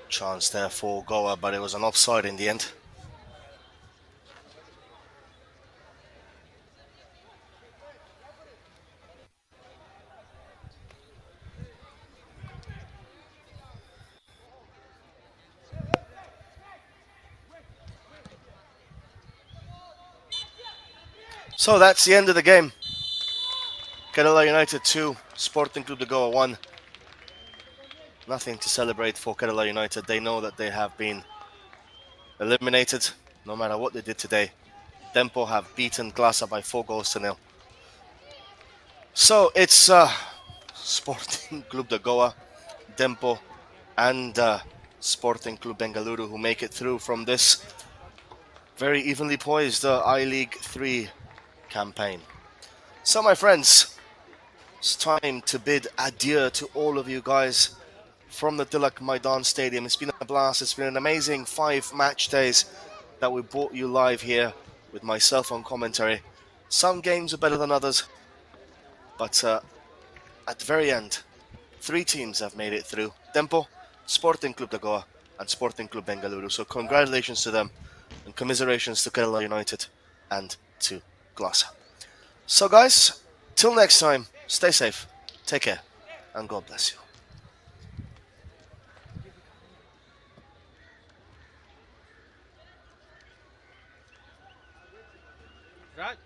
chance there for Goa, but it was an offside in the end. So that's the end of the game. Kerala United 2, Sporting Club de Goa 1. Nothing to celebrate for Kerala United. They know that they have been eliminated no matter what they did today. Dempo have beaten Klasa by 4-0. So it's Sporting Club de Goa, Dempo, and Sporting Club Bengaluru who make it through from this very evenly poised I-League 3 campaign. So my friends, it's time to bid adieu to all of you guys from the Tilak Maidan Stadium. It's been a blast. It's been an amazing 5 match days that we brought you live here with myself on commentary. Some games are better than others, but at the very end, 3 teams have made it through. Dempo, Sporting Club de Goa, and Sporting Club Bengaluru. So congratulations to them, and commiserations to Kerala United and to Klasa. So guys, till next time, stay safe, take care, and God bless you. Right.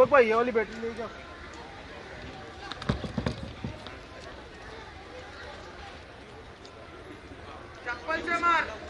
भाई ये वाली battery ले जाओ। चप्पल से मार।